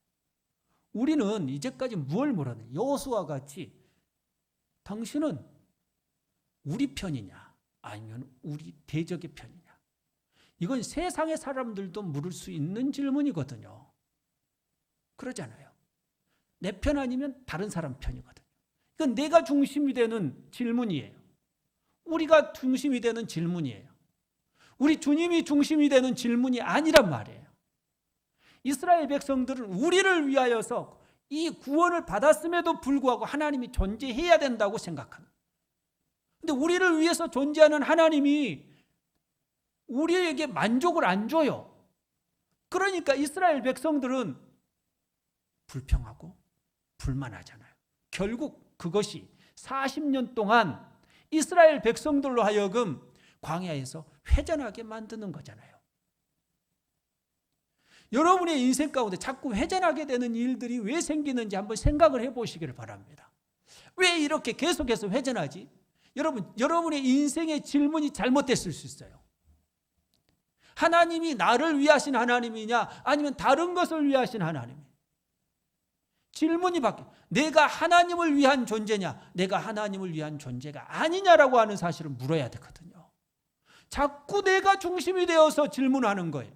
S1: 우리는 이제까지 뭘 물었냐? 여호수아와 같이 당신은 우리 편이냐 아니면 우리 대적의 편이냐? 이건 세상의 사람들도 물을 수 있는 질문이거든요. 그러잖아요. 내 편 아니면 다른 사람 편이거든요. 이건 내가 중심이 되는 질문이에요. 우리가 중심이 되는 질문이에요. 우리 주님이 중심이 되는 질문이 아니란 말이에요. 이스라엘 백성들은 우리를 위하여서 이 구원을 받았음에도 불구하고 하나님이 존재해야 된다고 생각합니다. 근데 우리를 위해서 존재하는 하나님이 우리에게 만족을 안 줘요. 그러니까 이스라엘 백성들은 불평하고 불만하잖아요. 결국 그것이 40년 동안 이스라엘 백성들로 하여금 광야에서 회전하게 만드는 거잖아요. 여러분의 인생 가운데 자꾸 회전하게 되는 일들이 왜 생기는지 한번 생각을 해보시기를 바랍니다. 왜 이렇게 계속해서 회전하지? 여러분의 인생의 질문이 잘못됐을 수 있어요. 하나님이 나를 위하신 하나님이냐 아니면 다른 것을 위하신 하나님이냐? 질문이 바뀌어요. 내가 하나님을 위한 존재냐 내가 하나님을 위한 존재가 아니냐라고 하는 사실을 물어야 되거든요. 자꾸 내가 중심이 되어서 질문하는 거예요.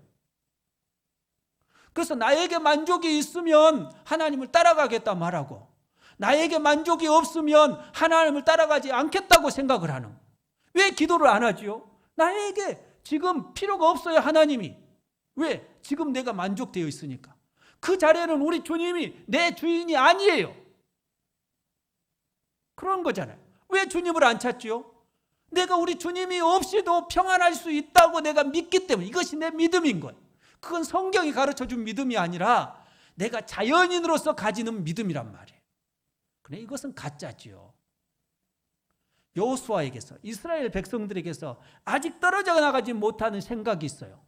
S1: 그래서 나에게 만족이 있으면 하나님을 따라가겠다 말하고, 나에게 만족이 없으면 하나님을 따라가지 않겠다고 생각을 하는 거예요. 왜 기도를 안 하지요? 나에게 지금 필요가 없어요, 하나님이. 왜? 지금 내가 만족되어 있으니까. 그 자리에는 우리 주님이 내 주인이 아니에요. 그런 거잖아요. 왜 주님을 안 찾지요? 내가 우리 주님이 없이도 평안할 수 있다고 내가 믿기 때문에. 이것이 내 믿음인 거예요. 그건 성경이 가르쳐준 믿음이 아니라 내가 자연인으로서 가지는 믿음이란 말이에요. 그런데 이것은 가짜지요. 여호수아에게서, 이스라엘 백성들에게서 아직 떨어져 나가지 못하는 생각이 있어요.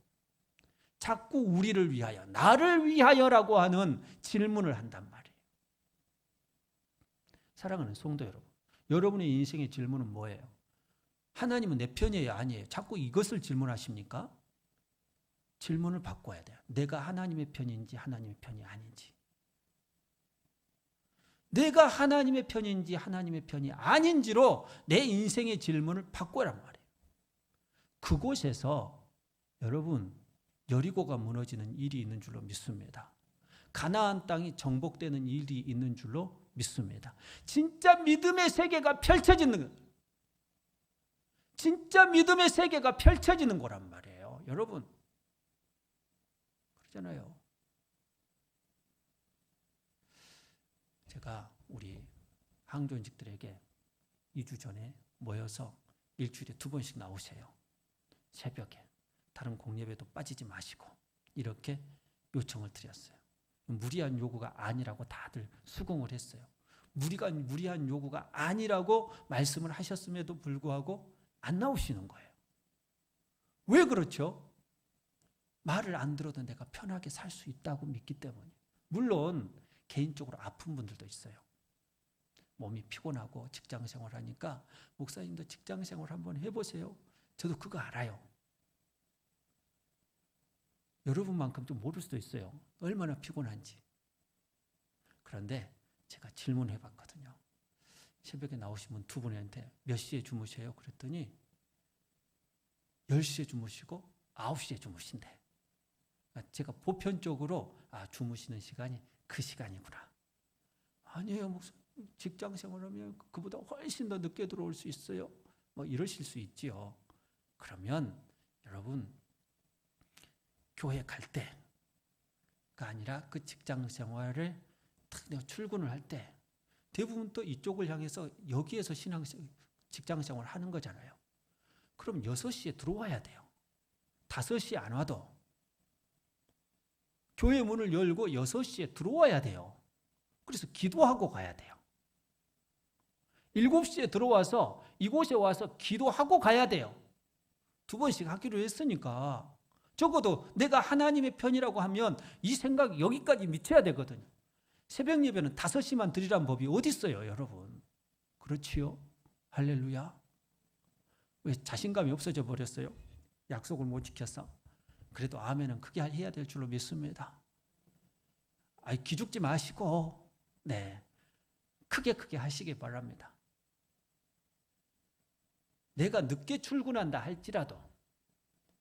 S1: 자꾸 우리를 위하여, 나를 위하여라고 하는 질문을 한단 말이에요. 사랑하는 성도 여러분, 여러분의 인생의 질문은 뭐예요? 하나님은 내 편이에요, 아니에요? 자꾸 이것을 질문하십니까? 질문을 바꿔야 돼요. 내가 하나님의 편인지 하나님의 편이 아닌지. 내가 하나님의 편인지 하나님의 편이 아닌지로 내 인생의 질문을 바꿔란 말이에요. 그곳에서 여러분 여리고가 무너지는 일이 있는 줄로 믿습니다. 가나안 땅이 정복되는 일이 있는 줄로 믿습니다. 진짜 믿음의 세계가 펼쳐지는 거예요. 진짜 믿음의 세계가 펼쳐지는 거란 말이에요. 여러분, 그러잖아요. 제가 우리 항존직들에게 2주 전에 모여서 일주일에 2번씩 나오세요. 새벽에. 다른 공예배도 빠지지 마시고 이렇게 요청을 드렸어요. 무리한 요구가 아니라고 다들 수긍을 했어요. 무리한 요구가 아니라고 말씀을 하셨음에도 불구하고 안 나오시는 거예요. 왜 그렇죠? 말을 안 들어도 내가 편하게 살 수 있다고 믿기 때문에. 물론 개인적으로 아픈 분들도 있어요. 몸이 피곤하고 직장 생활하니까 목사님도 직장 생활 한번 해보세요. 저도 그거 알아요. 여러분만큼 좀 모를 수도 있어요. 얼마나 피곤한지. 그런데 제가 질문해 봤거든요. 새벽에 나오신 분 2분한테 몇 시에 주무세요? 그랬더니 10시에 주무시고 9시에 주무신대. 제가 보편적으로 주무시는 시간이 그 시간이구나. 아니에요. 무슨 직장 생활하면 그보다 훨씬 더 늦게 들어올 수 있어요. 뭐 이러실 수 있지요. 그러면 여러분 교회 갈 때가 아니라 그 직장 생활을 출근을 할 때 대부분 또 이쪽을 향해서 여기에서 직장 생활 하는 거잖아요. 그럼 6시에 들어와야 돼요. 5시에 안 와도 교회 문을 열고 6시에 들어와야 돼요. 그래서 기도하고 가야 돼요. 7시에 들어와서 이곳에 와서 기도하고 가야 돼요. 2번씩 하기로 했으니까 적어도 내가 하나님의 편이라고 하면 이 생각이 여기까지 미쳐야 되거든요. 새벽 예배는 5시만 드리란 법이 어디 있어요, 여러분? 그렇지요? 할렐루야. 왜 자신감이 없어져 버렸어요? 약속을 못 지켰어? 그래도 아멘은 크게 해야 될 줄로 믿습니다. 기죽지 마시고 크게 하시기 바랍니다. 내가 늦게 출근한다 할지라도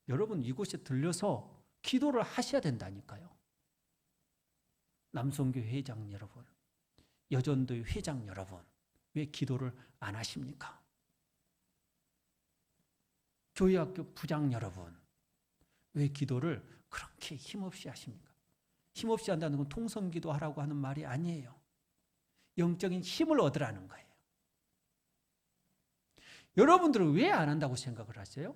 S1: 여러분 이곳에 들려서 기도를 하셔야 된다니까요. 남성교회 회장 여러분, 여전도회 회장 여러분, 왜 기도를 안 하십니까? 교회학교 부장 여러분, 왜 기도를 그렇게 힘없이 하십니까? 힘없이 한다는 건 통성기도 하라고 하는 말이 아니에요. 영적인 힘을 얻으라는 거예요. 여러분들은 왜 안 한다고 생각을 하세요?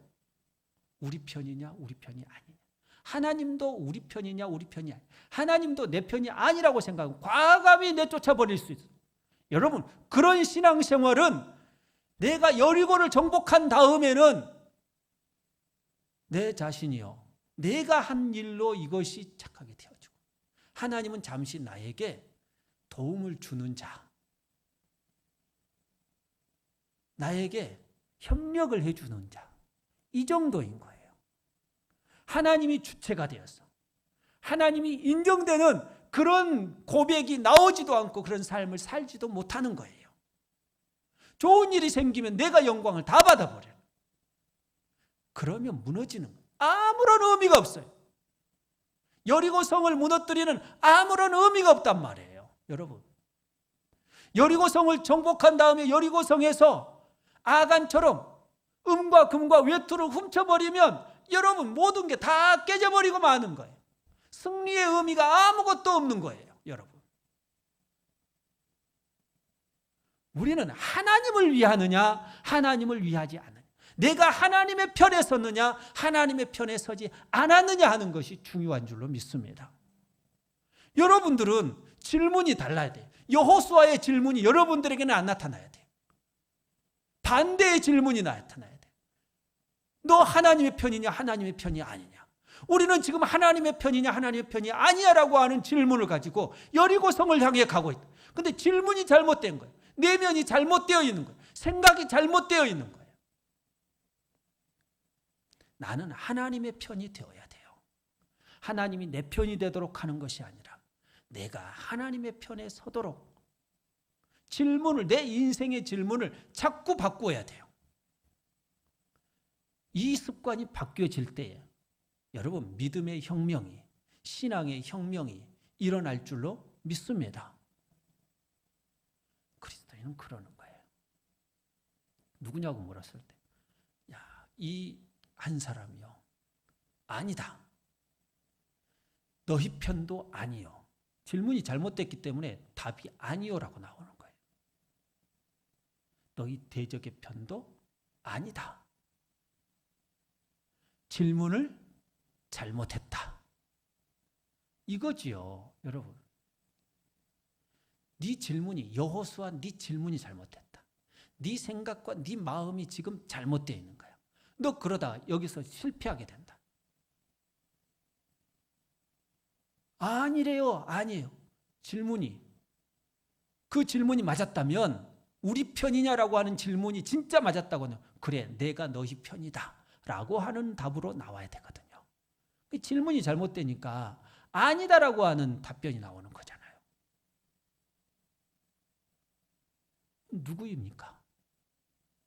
S1: 우리 편이냐, 우리 편이 아니냐. 하나님도 우리 편이냐, 우리 편이 아니냐. 하나님도 내 편이 아니라고 생각하고 과감히 내쫓아 버릴 수 있어요. 여러분, 그런 신앙생활은 내가 여리고를 정복한 다음에는 내 자신이요, 내가 한 일로 이것이 착하게 되어지고, 하나님은 잠시 나에게 도움을 주는 자, 나에게 협력을 해주는 자, 이 정도인 거예요. 하나님이 주체가 되었어. 하나님이 인정되는 그런 고백이 나오지도 않고 그런 삶을 살지도 못하는 거예요. 좋은 일이 생기면 내가 영광을 다 받아버려요. 그러면 무너지는 거예요. 아무런 의미가 없어요. 여리고 성을 무너뜨리는 아무런 의미가 없단 말이에요. 여러분, 여리고 성을 정복한 다음에 여리고 성에서 아간처럼 음과 금과 외투를 훔쳐버리면 여러분 모든 게 다 깨져버리고 마는 거예요. 승리의 의미가 아무것도 없는 거예요. 여러분, 우리는 하나님을 위하느냐, 하나님을 위하지 않느냐, 내가 하나님의 편에 섰느냐, 하나님의 편에 서지 않았느냐 하는 것이 중요한 줄로 믿습니다. 여러분들은 질문이 달라야 돼요. 여호수아의 질문이 여러분들에게는 안 나타나야 돼요. 반대의 질문이 나타나야 돼요. 너 하나님의 편이냐, 하나님의 편이 아니냐. 우리는 지금 하나님의 편이냐, 하나님의 편이 아니냐라고 하는 질문을 가지고 여리고성을 향해 가고 있다. 근데 질문이 잘못된 거예요. 내면이 잘못되어 있는 거예요. 생각이 잘못되어 있는 거예요. 나는 하나님의 편이 되어야 돼요. 하나님이 내 편이 되도록 하는 것이 아니라 내가 하나님의 편에 서도록 질문을, 내 인생의 질문을 자꾸 바꾸어야 돼요. 이 습관이 바뀌어질 때에 여러분 믿음의 혁명이, 신앙의 혁명이 일어날 줄로 믿습니다. 그리스도인은 그러는 거예요. 누구냐고 물었을 때, 이 한 사람이요, 아니다. 너희 편도 아니요. 질문이 잘못됐기 때문에 답이 아니요라고 나오는 거예요. 너희 대적의 편도 아니다. 질문을 잘못했다. 이거지요, 여러분. 네 질문이, 여호수아 네 질문이 잘못됐다. 네 생각과 네 마음이 지금 잘못되어 있는 거야. 너 그러다 여기서 실패하게 된다. 아니래요. 아니에요. 질문이, 그 질문이 맞았다면, 우리 편이냐라고 하는 질문이 진짜 맞았다고는, 그래, 내가 너희 편이다 라고 하는 답으로 나와야 되거든요. 질문이 잘못되니까 아니다라고 하는 답변이 나오는 거잖아요. 누구입니까?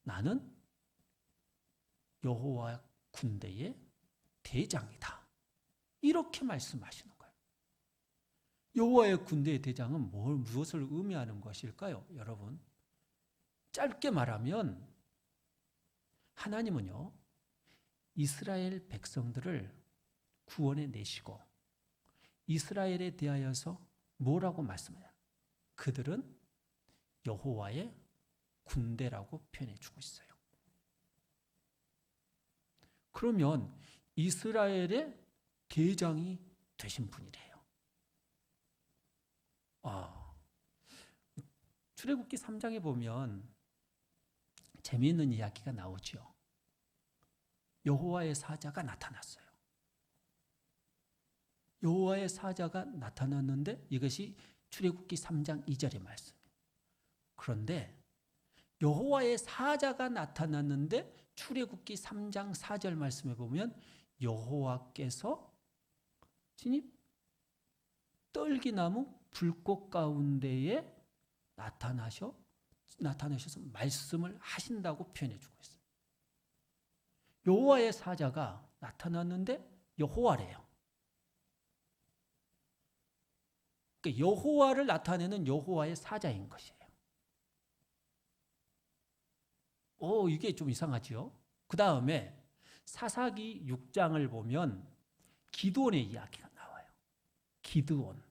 S1: 나는 여호와 군대의 대장이다. 이렇게 말씀하시는 거예요. 여호와의 군대의 대장은 무엇을 의미하는 것일까요? 여러분, 짧게 말하면 하나님은요, 이스라엘 백성들을 구원해 내시고 이스라엘에 대하여서 뭐라고 말씀하냐? 그들은 여호와의 군대라고 표현해 주고 있어요. 그러면 이스라엘의 대장이 되신 분이래요. 출애굽기 3장에 보면 재미있는 이야기가 나오죠. 여호와의 사자가 나타났어요. 여호와의 사자가 나타났는데 이것이 출애굽기 3장 2절의 말씀이에요. 그런데 여호와의 사자가 나타났는데 출애굽기 3장 4절 말씀에 보면 여호와께서 진입 떨기나무 불꽃 가운데에 나타나셔서 말씀을 하신다고 표현해 주고 있어요. 여호와의 사자가 나타났는데 여호와래요. 그러니까 여호와를 나타내는 여호와의 사자인 것이에요. 이게 좀 이상하죠? 그 다음에 사사기 6장을 보면 기드온의 이야기가 나와요. 기드온.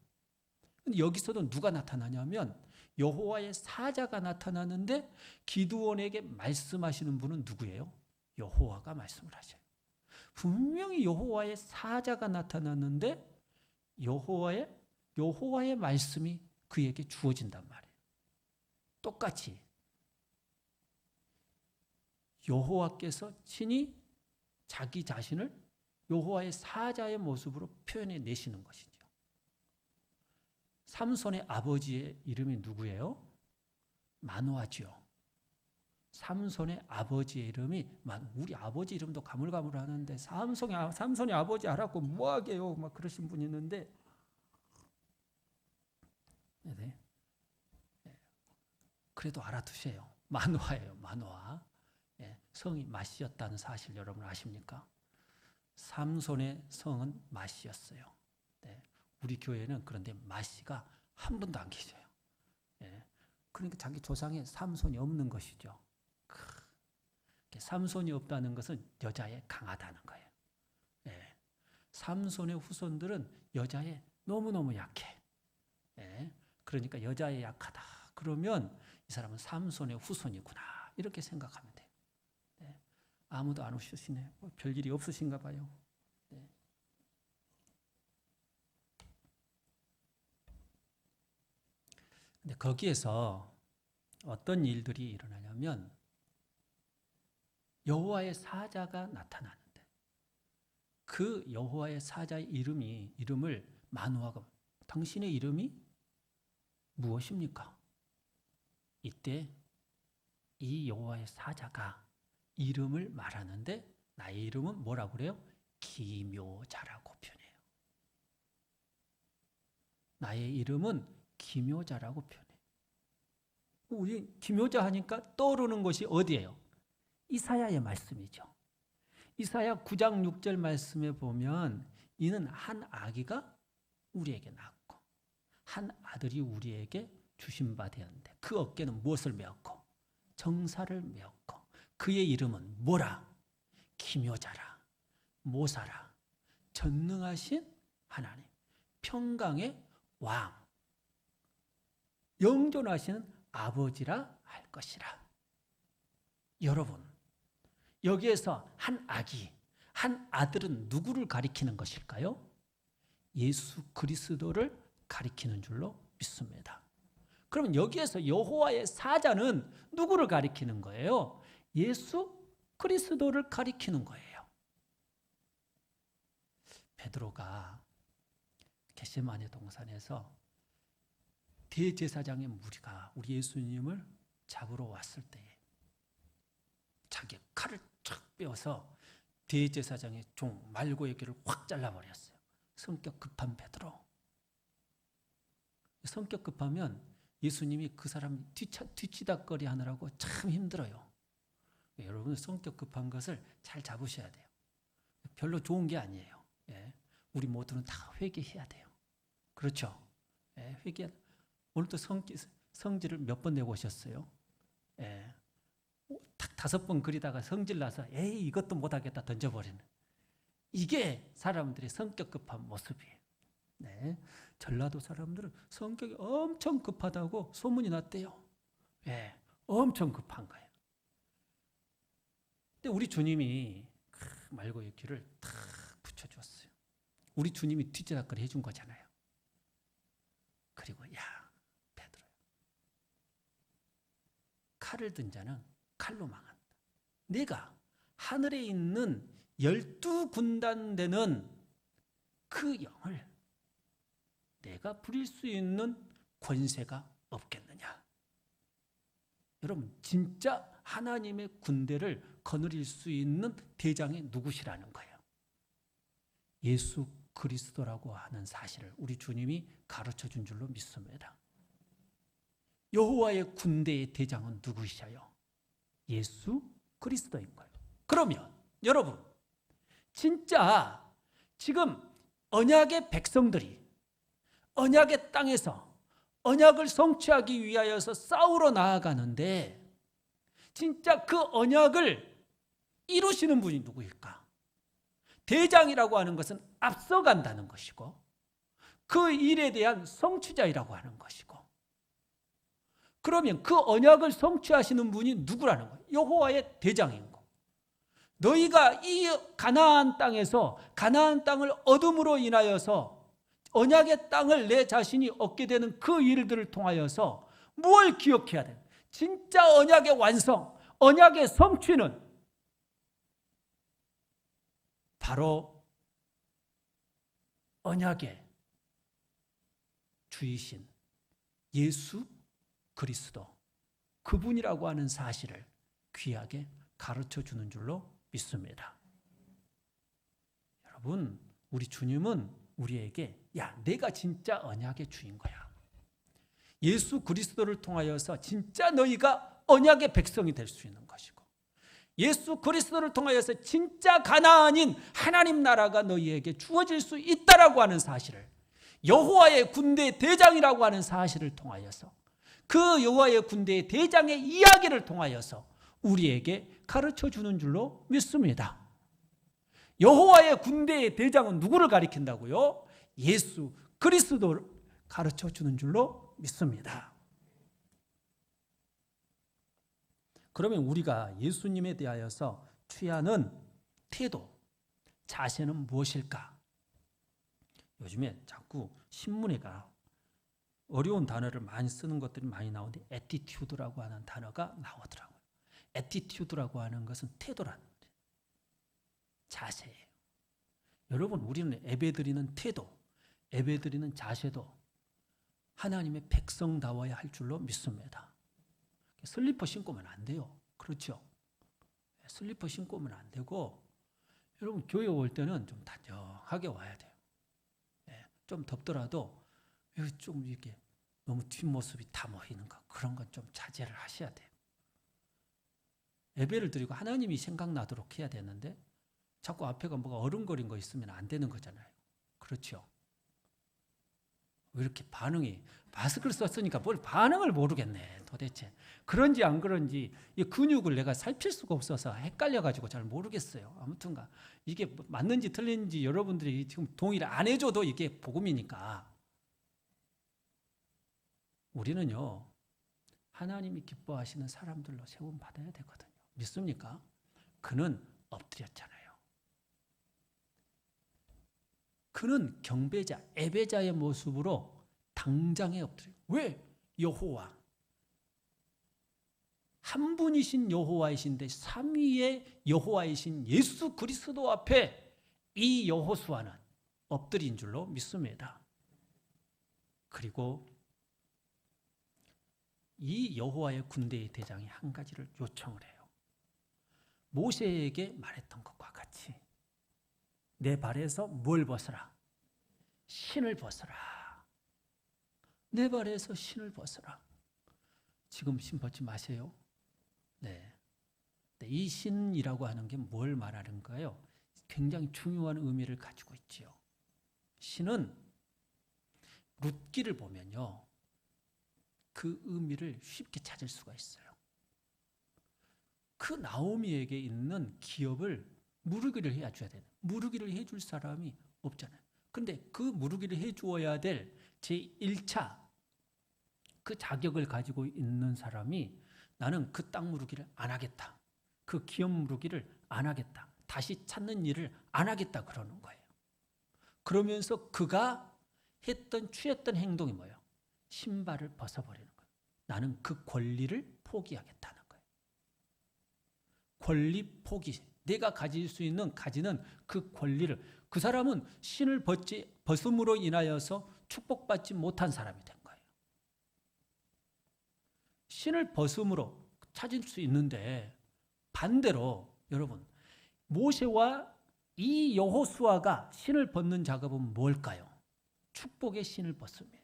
S1: 근데 여기서도 누가 나타나냐면 여호와의 사자가 나타나는데 기드온에게 말씀하시는 분은 누구예요? 여호와가 말씀을 하셔요. 분명히 여호와의 사자가 나타났는데 여호와의 말씀이 그에게 주어진단 말이에요. 똑같이 여호와께서 친히 자기 자신을 여호와의 사자의 모습으로 표현해 내시는 것이죠. 삼손의 아버지의 이름이 누구예요? 마노아지요. 삼손의 아버지의 이름이, 우리 아버지 이름도 가물가물하는데 삼손의 아버지 알았고 뭐하게요? 막 그러신 분이 있는데, 네. 그래도 알아두세요. 마노아예요. 마노아. 성이 마시였다는 사실 여러분 아십니까? 삼손의 성은 마시였어요. 우리 교회는 그런데 마시가 한 분도 안 계셔요. 그러니까 자기 조상에 삼손이 없는 것이죠. 삼손이 없다는 것은 여자에 강하다는 거예요. 삼손의 후손들은 여자에 너무너무 약해. 그러니까 여자에 약하다. 그러면 이 사람은 삼손의 후손이구나. 이렇게 생각하면 돼요. 아무도 안 오시네. 별일이 없으신가 봐요. 근데 거기에서 어떤 일들이 일어나냐면 여호와의 사자가 나타나는데 그 여호와의 사자의 이름을 마노아가, 당신의 이름이 무엇입니까? 이때 이 여호와의 사자가 이름을 말하는데 나의 이름은 뭐라고 그래요? 기묘자라고 표현해요. 나의 이름은 기묘자라고 표현해요. 우리 기묘자 하니까 떠오르는 것이 어디예요? 이사야의 말씀이죠. 이사야 9장 6절 말씀에 보면 이는 한 아기가 우리에게 낳았고 한 아들이 우리에게 주신 바 되었는데 그 어깨는 무엇을 메었고? 정사를 메었고 그의 이름은 뭐라? 기묘자라, 모사라, 전능하신 하나님, 평강의 왕, 영존하시는 아버지라 할 것이라. 여러분, 여기에서 한 아기, 한 아들은 누구를 가리키는 것일까요? 예수 그리스도를 가리키는 줄로 믿습니다. 그러면 여기에서 여호와의 사자는 누구를 가리키는 거예요? 예수 그리스도를 가리키는 거예요. 베드로가 겟세마네 동산에서 대제사장의 무리가 우리 예수님을 잡으러 왔을 때에 자기 칼을 쫙 빼어서 대제사장의 종 말고의 귀를 확 잘라버렸어요. 성격 급한 베드로. 성격 급하면 예수님이 그 사람 뒤치다거리 하느라고 참 힘들어요. 여러분 성격 급한 것을 잘 잡으셔야 돼요. 별로 좋은 게 아니에요. 예. 우리 모두는 다 회개해야 돼요. 그렇죠? 예. 회개. 오늘도 성질을 몇 번 내고 오셨어요? 예. 딱 5번 그리다가 성질 나서 에이 이것도 못하겠다 던져버리는. 이게 사람들의 성격 급한 모습이에요. 네. 전라도 사람들은 성격이 엄청 급하다고 소문이 났대요. 예. 엄청 급한 거예요. 근데 우리 주님이 말고의 귀를 탁 붙여주었어요. 우리 주님이 뒤지다거리 해준 거잖아요. 그리고 야 베드로야, 칼을 든 자는 칼로 망한다. 내가 하늘에 있는 12군단 되는 그 영을 내가 부릴 수 있는 권세가 없겠느냐. 여러분 진짜 하나님의 군대를 거느릴 수 있는 대장이 누구시라는 거예요. 예수 그리스도라고 하는 사실을 우리 주님이 가르쳐 준 줄로 믿습니다. 여호와의 군대의 대장은 누구시냐요? 예수 그리스도인 거예요. 그러면 여러분 진짜 지금 언약의 백성들이 언약의 땅에서 언약을 성취하기 위하여서 싸우러 나아가는데 진짜 그 언약을 이루시는 분이 누구일까? 대장이라고 하는 것은 앞서간다는 것이고 그 일에 대한 성취자이라고 하는 것이고 그러면 그 언약을 성취하시는 분이 누구라는 거예요? 여호와의 대장인 거. 너희가 이 가나안 땅에서 가나안 땅을 얻음으로 인하여서 언약의 땅을 내 자신이 얻게 되는 그 일들을 통하여서 무엇을 기억해야 돼? 진짜 언약의 완성, 언약의 성취는 바로 언약의 주이신 예수 그리스도 그분이라고 하는 사실을 귀하게 가르쳐 주는 줄로 믿습니다. 여러분, 우리 주님은 우리에게 야, 내가 진짜 언약의 주인 거야. 예수 그리스도를 통하여서 진짜 너희가 언약의 백성이 될 수 있는 것이고 예수 그리스도를 통하여서 진짜 가나안인 하나님 나라가 너희에게 주어질 수 있다라고 하는 사실을 여호와의 군대의 대장이라고 하는 사실을 통하여서 그 여호와의 군대의 대장의 이야기를 통하여서 우리에게 가르쳐 주는 줄로 믿습니다. 여호와의 군대의 대장은 누구를 가리킨다고요? 예수 그리스도를 가르쳐 주는 줄로 믿습니다. 그러면 우리가 예수님에 대하여서 취하는 태도, 자세는 무엇일까? 요즘에 자꾸 신문에가 어려운 단어를 많이 쓰는 것들이 많이 나오는데 애티튜드라고 하는 단어가 나오더라고요. 애티튜드라고 하는 것은 태도라는 거예요. 자세예요. 여러분 우리는 예배드리는 태도, 예배드리는 자세도 하나님의 백성다워야 할 줄로 믿습니다. 슬리퍼 신고면 안 돼요. 그렇죠? 슬리퍼 신고면 안 되고 여러분 교회 올 때는 좀 단정하게 와야 돼요. 좀 덥더라도 좀 이렇게 너무 뒷모습이 다 보이는 거 그런 건 좀 자제를 하셔야 돼요. 예배를 드리고 하나님이 생각나도록 해야 되는데 자꾸 앞에가 뭐가 어른거린 거 있으면 안 되는 거잖아요. 그렇죠? 왜 이렇게 반응이, 마스크를 썼으니까 뭘 반응을 모르겠네 도대체. 그런지 안 그런지 이 근육을 내가 살필 수가 없어서 헷갈려가지고 잘 모르겠어요. 아무튼가 이게 맞는지 틀린지 여러분들이 지금 동의를 안 해줘도 이게 복음이니까. 우리는요 하나님이 기뻐하시는 사람들로 세움 받아야 되거든요. 믿습니까? 그는 엎드렸잖아요. 그는 경배자, 애배자의 모습으로 당장에 엎드려요. 왜? 여호와. 한 분이신 여호와이신데 삼위의 여호와이신 예수 그리스도 앞에 이 여호수아는 엎드린 줄로 믿습니다. 그리고 이 여호와의 군대의 대장이 한 가지를 요청을 해요. 모세에게 말했던 것과 같이 내 발에서 뭘 벗어라? 신을 벗어라. 내 발에서 신을 벗어라. 지금 신 벗지 마세요. 네. 이 신이라고 하는 게 뭘 말하는가요? 굉장히 중요한 의미를 가지고 있지요. 신은 룻기를 보면요. 그 의미를 쉽게 찾을 수가 있어요. 그 나오미에게 있는 기업을 무르기를 해줘야 되는, 무르기를 해줄 사람이 없잖아요. 근데 그 무르기를 해주어야 될 제1차 그 자격을 가지고 있는 사람이 나는 그 땅 무르기를 안 하겠다. 그 기업 무르기를 안 하겠다. 다시 찾는 일을 안 하겠다 그러는 거예요. 그러면서 그가 취했던 행동이 뭐예요? 신발을 벗어버리는 거예요. 나는 그 권리를 포기하겠다는 거예요. 권리 포기. 내가 가질 수 있는 가지는 그 권리를, 그 사람은 신을 벗음으로 인하여서 축복받지 못한 사람이 된 거예요. 신을 벗음으로 찾을 수 있는데 반대로 여러분 모세와 이 여호수아가 신을 벗는 작업은 뭘까요? 축복의 신을 벗음이에요.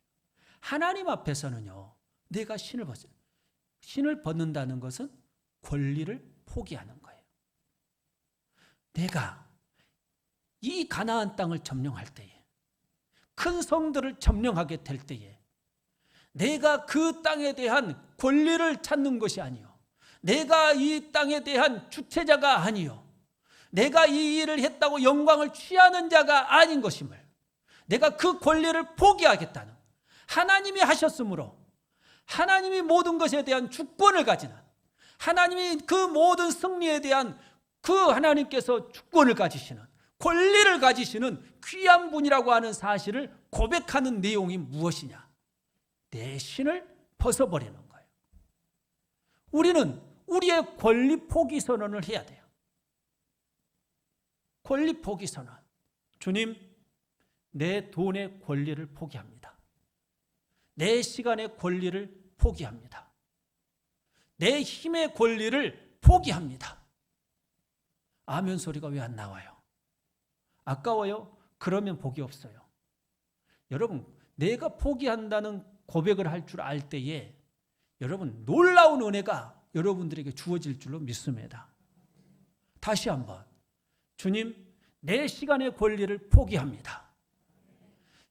S1: 하나님 앞에서는요 내가 신을 벗어요. 신을 벗는다는 것은 권리를 포기하는 거예요. 내가 이 가나안 땅을 점령할 때에, 큰 성들을 점령하게 될 때에 내가 그 땅에 대한 권리를 찾는 것이 아니요, 내가 이 땅에 대한 주체자가 아니요, 내가 이 일을 했다고 영광을 취하는 자가 아닌 것임을, 내가 그 권리를 포기하겠다는, 하나님이 하셨으므로 하나님이 모든 것에 대한 주권을 가지는, 하나님이 그 모든 승리에 대한 그 하나님께서 주권을 가지시는, 권리를 가지시는 귀한 분이라고 하는 사실을 고백하는 내용이 무엇이냐? 내 신을 벗어버리는 거예요. 우리는 우리의 권리 포기 선언을 해야 돼요. 권리 포기 선언. 주님, 내 돈의 권리를 포기합니다. 내 시간의 권리를 포기합니다. 내 힘의 권리를 포기합니다. 아멘 소리가 왜 안 나와요? 아까워요? 그러면 복이 없어요. 여러분, 내가 포기한다는 고백을 할 줄 알 때에 여러분 놀라운 은혜가 여러분들에게 주어질 줄로 믿습니다. 다시 한번, 주님, 내 시간의 권리를 포기합니다.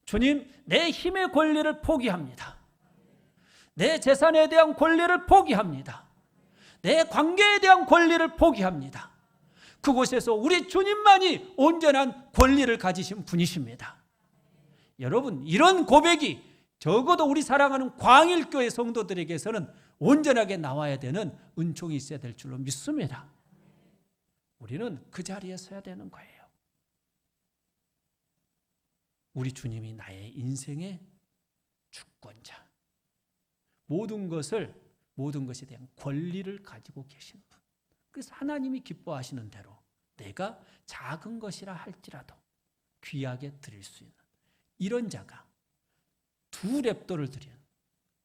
S1: 주님, 내 힘의 권리를 포기합니다. 내 재산에 대한 권리를 포기합니다. 내 관계에 대한 권리를 포기합니다. 그곳에서 우리 주님만이 온전한 권리를 가지신 분이십니다. 여러분, 이런 고백이 적어도 우리 사랑하는 광일교회 성도들에게서는 온전하게 나와야 되는 은총이 있어야 될 줄로 믿습니다. 우리는 그 자리에 서야 되는 거예요. 우리 주님이 나의 인생의 주권자, 모든 것에 대한 권리를 가지고 계신 분. 그래서 하나님이 기뻐하시는 대로 내가 작은 것이라 할지라도 귀하게 드릴 수 있는 이런 자가 2렙도를 드린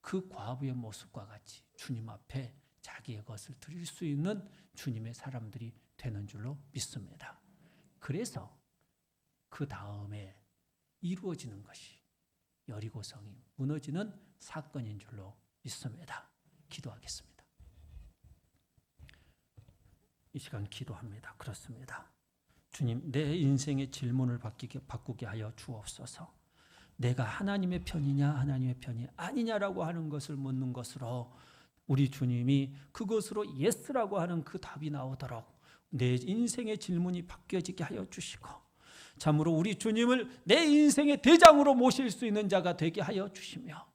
S1: 그 과부의 모습과 같이 주님 앞에 자기의 것을 드릴 수 있는 주님의 사람들이 되는 줄로 믿습니다. 그래서 그 다음에 이루어지는 것이 여리고성이 무너지는 사건인 줄로 믿습니다. 기도하겠습니다. 이 시간 기도합니다. 그렇습니다. 주님, 내 인생의 질문을 바꾸게 하여 주옵소서. 내가 하나님의 편이냐 하나님의 편이 아니냐라고 하는 것을 묻는 것으로 우리 주님이 그것으로 예스라고 하는 그 답이 나오도록 내 인생의 질문이 바뀌어지게 하여 주시고, 참으로 우리 주님을 내 인생의 대장으로 모실 수 있는 자가 되게 하여 주시며,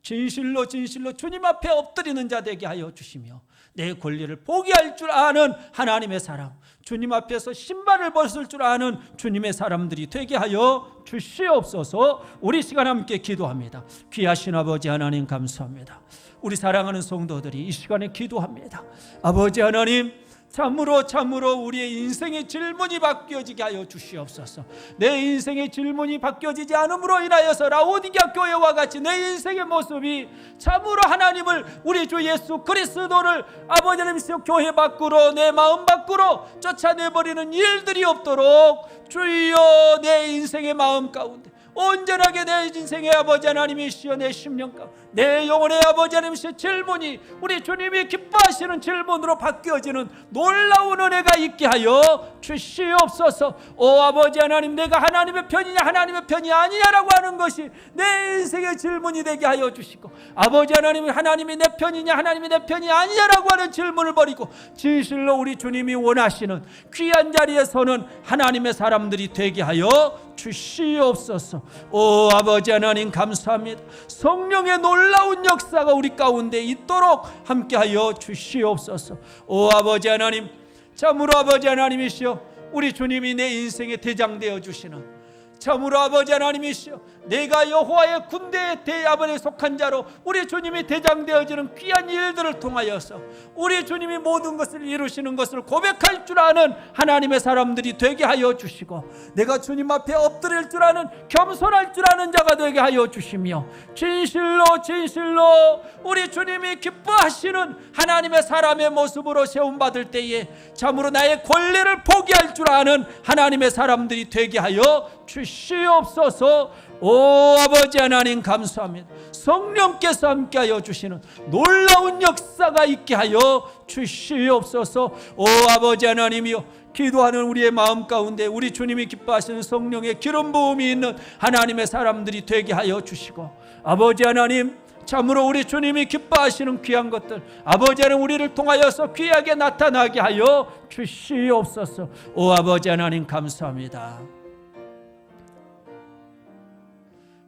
S1: 진실로 주님 앞에 엎드리는 자 되게 하여 주시며, 내 권리를 포기할 줄 아는 하나님의 사람, 주님 앞에서 신발을 벗을 줄 아는 주님의 사람들이 되게 하여 주시옵소서. 우리 시간 함께 기도합니다. 귀하신 아버지 하나님 감사합니다. 우리 사랑하는 성도들이 이 시간에 기도합니다. 아버지 하나님, 참으로 우리의 인생의 질문이 바뀌어지게 하여 주시옵소서. 내 인생의 질문이 바뀌어지지 않음으로 인하여서 라오디게아 교회와 같이 내 인생의 모습이 참으로 하나님을, 우리 주 예수 그리스도를 아버지 하나님 교회 밖으로, 내 마음 밖으로 쫓아내버리는 일들이 없도록 주여 내 인생의 마음 가운데 온전하게 내 인생의 아버지 하나님이시여, 내 심령 가운데 내 영혼의 아버지 하나님이시여 질문이 우리 주님이 기뻐하시는 질문으로 바뀌어지는 놀라운 은혜가 있게 하여 주시옵소서. 오 아버지 하나님, 내가 하나님의 편이냐 하나님의 편이 아니냐라고 하는 것이 내 인생의 질문이 되게 하여 주시고, 아버지 하나님, 하나님이 내 편이냐 하나님이 내 편이 아니냐라고 하는 질문을 버리고 진실로 우리 주님이 원하시는 귀한 자리에 서는 하나님의 사람들이 되게 하여 주시옵소서. 오 아버지 하나님 감사합니다. 성령의 놀라운 역사가 우리 가운데 있도록 함께하여 주시옵소서. 오 아버지 하나님, 참으로 아버지 하나님이시여, 우리 주님이 내 인생의 대장 되어 주시는, 참으로 아버지 하나님이시여, 내가 여호와의 군대의 대야번에 속한 자로 우리 주님이 대장 되어지는 귀한 일들을 통하여서 우리 주님이 모든 것을 이루시는 것을 고백할 줄 아는 하나님의 사람들이 되게 하여 주시고, 내가 주님 앞에 엎드릴 줄 아는, 겸손할 줄 아는 자가 되게 하여 주시며, 진실로 우리 주님이 기뻐하시는 하나님의 사람의 모습으로 세움받을 때에 참으로 나의 권리를 포기할 줄 아는 하나님의 사람들이 되게 하여 주시옵소서. 오 아버지 하나님 감사합니다. 성령께서 함께하여 주시는 놀라운 역사가 있게 하여 주시옵소서. 오 아버지 하나님이여, 기도하는 우리의 마음 가운데 우리 주님이 기뻐하시는 성령의 기름 부음이 있는 하나님의 사람들이 되게 하여 주시고, 아버지 하나님, 참으로 우리 주님이 기뻐하시는 귀한 것들 아버지 하나님 우리를 통하여서 귀하게 나타나게 하여 주시옵소서. 오 아버지 하나님 감사합니다.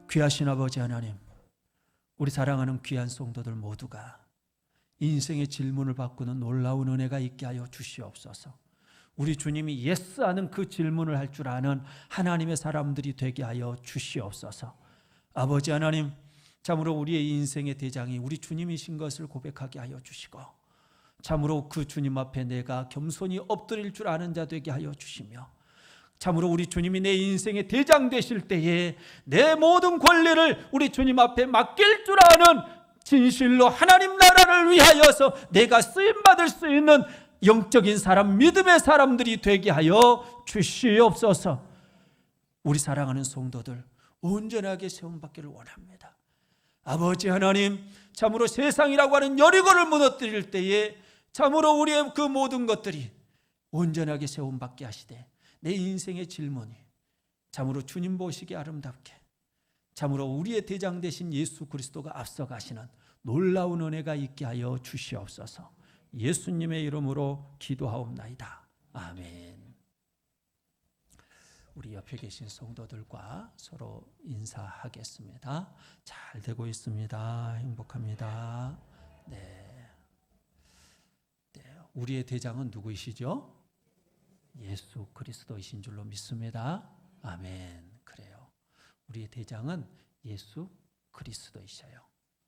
S1: 귀하신 아버지 하나님, 우리 사랑하는 귀한 성도들 모두가 인생의 질문을 바꾸는 놀라운 은혜가 있게 하여 주시옵소서. 우리 주님이 예스하는 그 질문을 할 줄 아는 하나님의 사람들이 되게 하여 주시옵소서. 아버지 하나님, 참으로 우리의 인생의 대장이 우리 주님이신 것을 고백하게 하여 주시고, 참으로 그 주님 앞에 내가 겸손히 엎드릴 줄 아는 자 되게 하여 주시며, 참으로 우리 주님이 내 인생의 대장 되실 때에 내 모든 권리를 우리 주님 앞에 맡길 줄 아는, 진실로 하나님 나라를 위하여서 내가 쓰임받을 수 있는 영적인 사람, 믿음의 사람들이 되게 하여 주시옵소서. 우리 사랑하는 성도들 온전하게 세움받기를 원합니다. 아버지 하나님, 참으로 세상이라고 하는 여리고를 무너뜨릴 때에 참으로 우리의 그 모든 것들이 온전하게 세움받게 하시되, 내 인생의 질문이 참으로 주님 보시기에 아름답게, 참으로 우리의 대장 되신 예수 그리스도가 앞서가시는 놀라운 은혜가 있게 하여 주시옵소서. 예수님의 이름으로 기도하옵나이다. 아멘. 우리 옆에 계신 성도들과 서로 인사하겠습니다. 잘 되고 있습니다. 행복합니다. 네. 우리의 대장은 누구이시죠? 예수 그리스도이신 줄로 믿습니다. 아멘. 그래요. 우리의 대장은 예수 그리스도이셔요.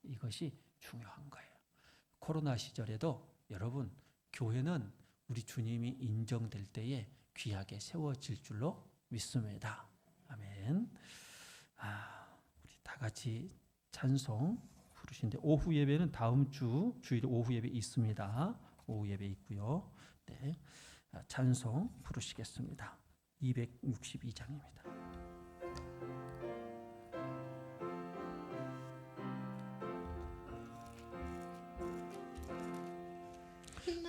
S1: 이것이 중요한 거예요. 코로나 시절에도 여러분, 교회는 우리 주님이 인정될 때에 귀하게 세워질 줄로 믿습니다. 아멘. 우리 다 같이 찬송 부르시는데, 오후 예배는 다음 주 주일 오후 예배 있습니다. 오후 예배 있고요. 네. 찬송 부르시겠습니다. 262장입니다.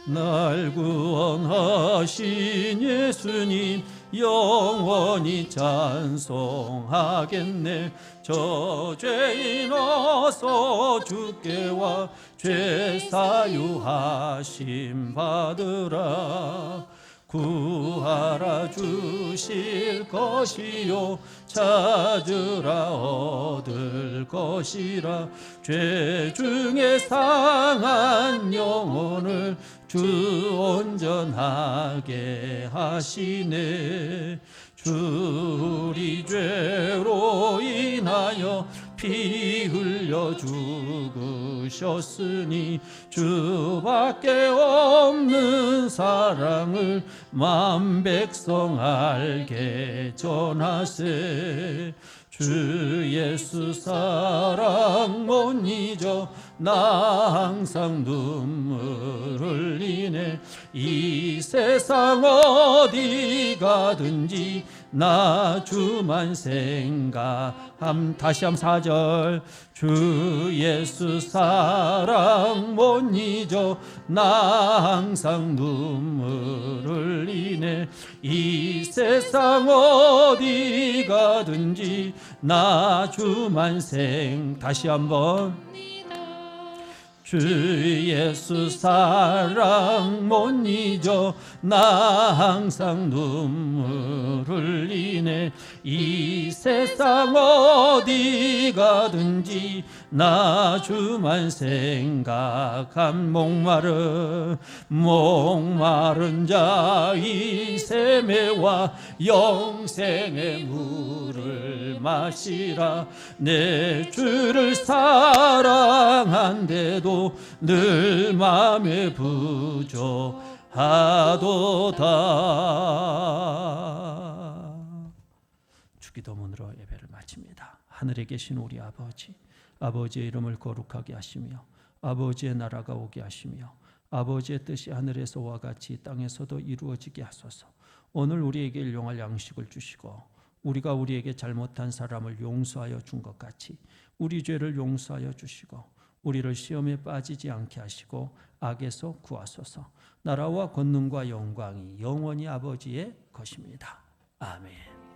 S1: 날 구원하신 예수님 영원히 찬송하겠네. 저 죄인 어서 주께 와 죄 사유하심 받으라. 구하라 주실 것이요 찾으라 얻을 것이라. 죄 중에 상한 영혼을 주 온전하게 하시네. 주 우리 죄로 인하여 피 흘려 죽으셨으니 주밖에 없는 사랑을 만 백성 알게 전하세. 주 예수 사랑 못 잊어 나 항상 눈물 흘리네. 이 세상 어디 가든지 나 주만 생각함. 다시 한번 4절. 주 예수 사랑 못 잊어 나 항상 눈물 흘리네. 이 세상 어디 가든지 나 주만 다시 한번. 주 예수 사랑 못 잊어 나 항상 눈물 흘리네. 이 세상 어디 가든지 나 주만 생각함. 목마른 자 이 샘에와 영생의 물을 마시라. 내 주를 사랑한데도 늘 맘에 부족하도다. 주기도문으로 예배를 마칩니다. 하늘에 계신 우리 아버지, 아버지의 이름을 거룩하게 하시며 아버지의 나라가 오게 하시며 아버지의 뜻이 하늘에서와 같이 땅에서도 이루어지게 하소서. 오늘 우리에게 일용할 양식을 주시고 우리가 우리에게 잘못한 사람을 용서하여 준 것 같이 우리 죄를 용서하여 주시고 우리를 시험에 빠지지 않게 하시고 악에서 구하소서. 나라와 권능과 영광이 영원히 아버지의 것입니다. 아멘.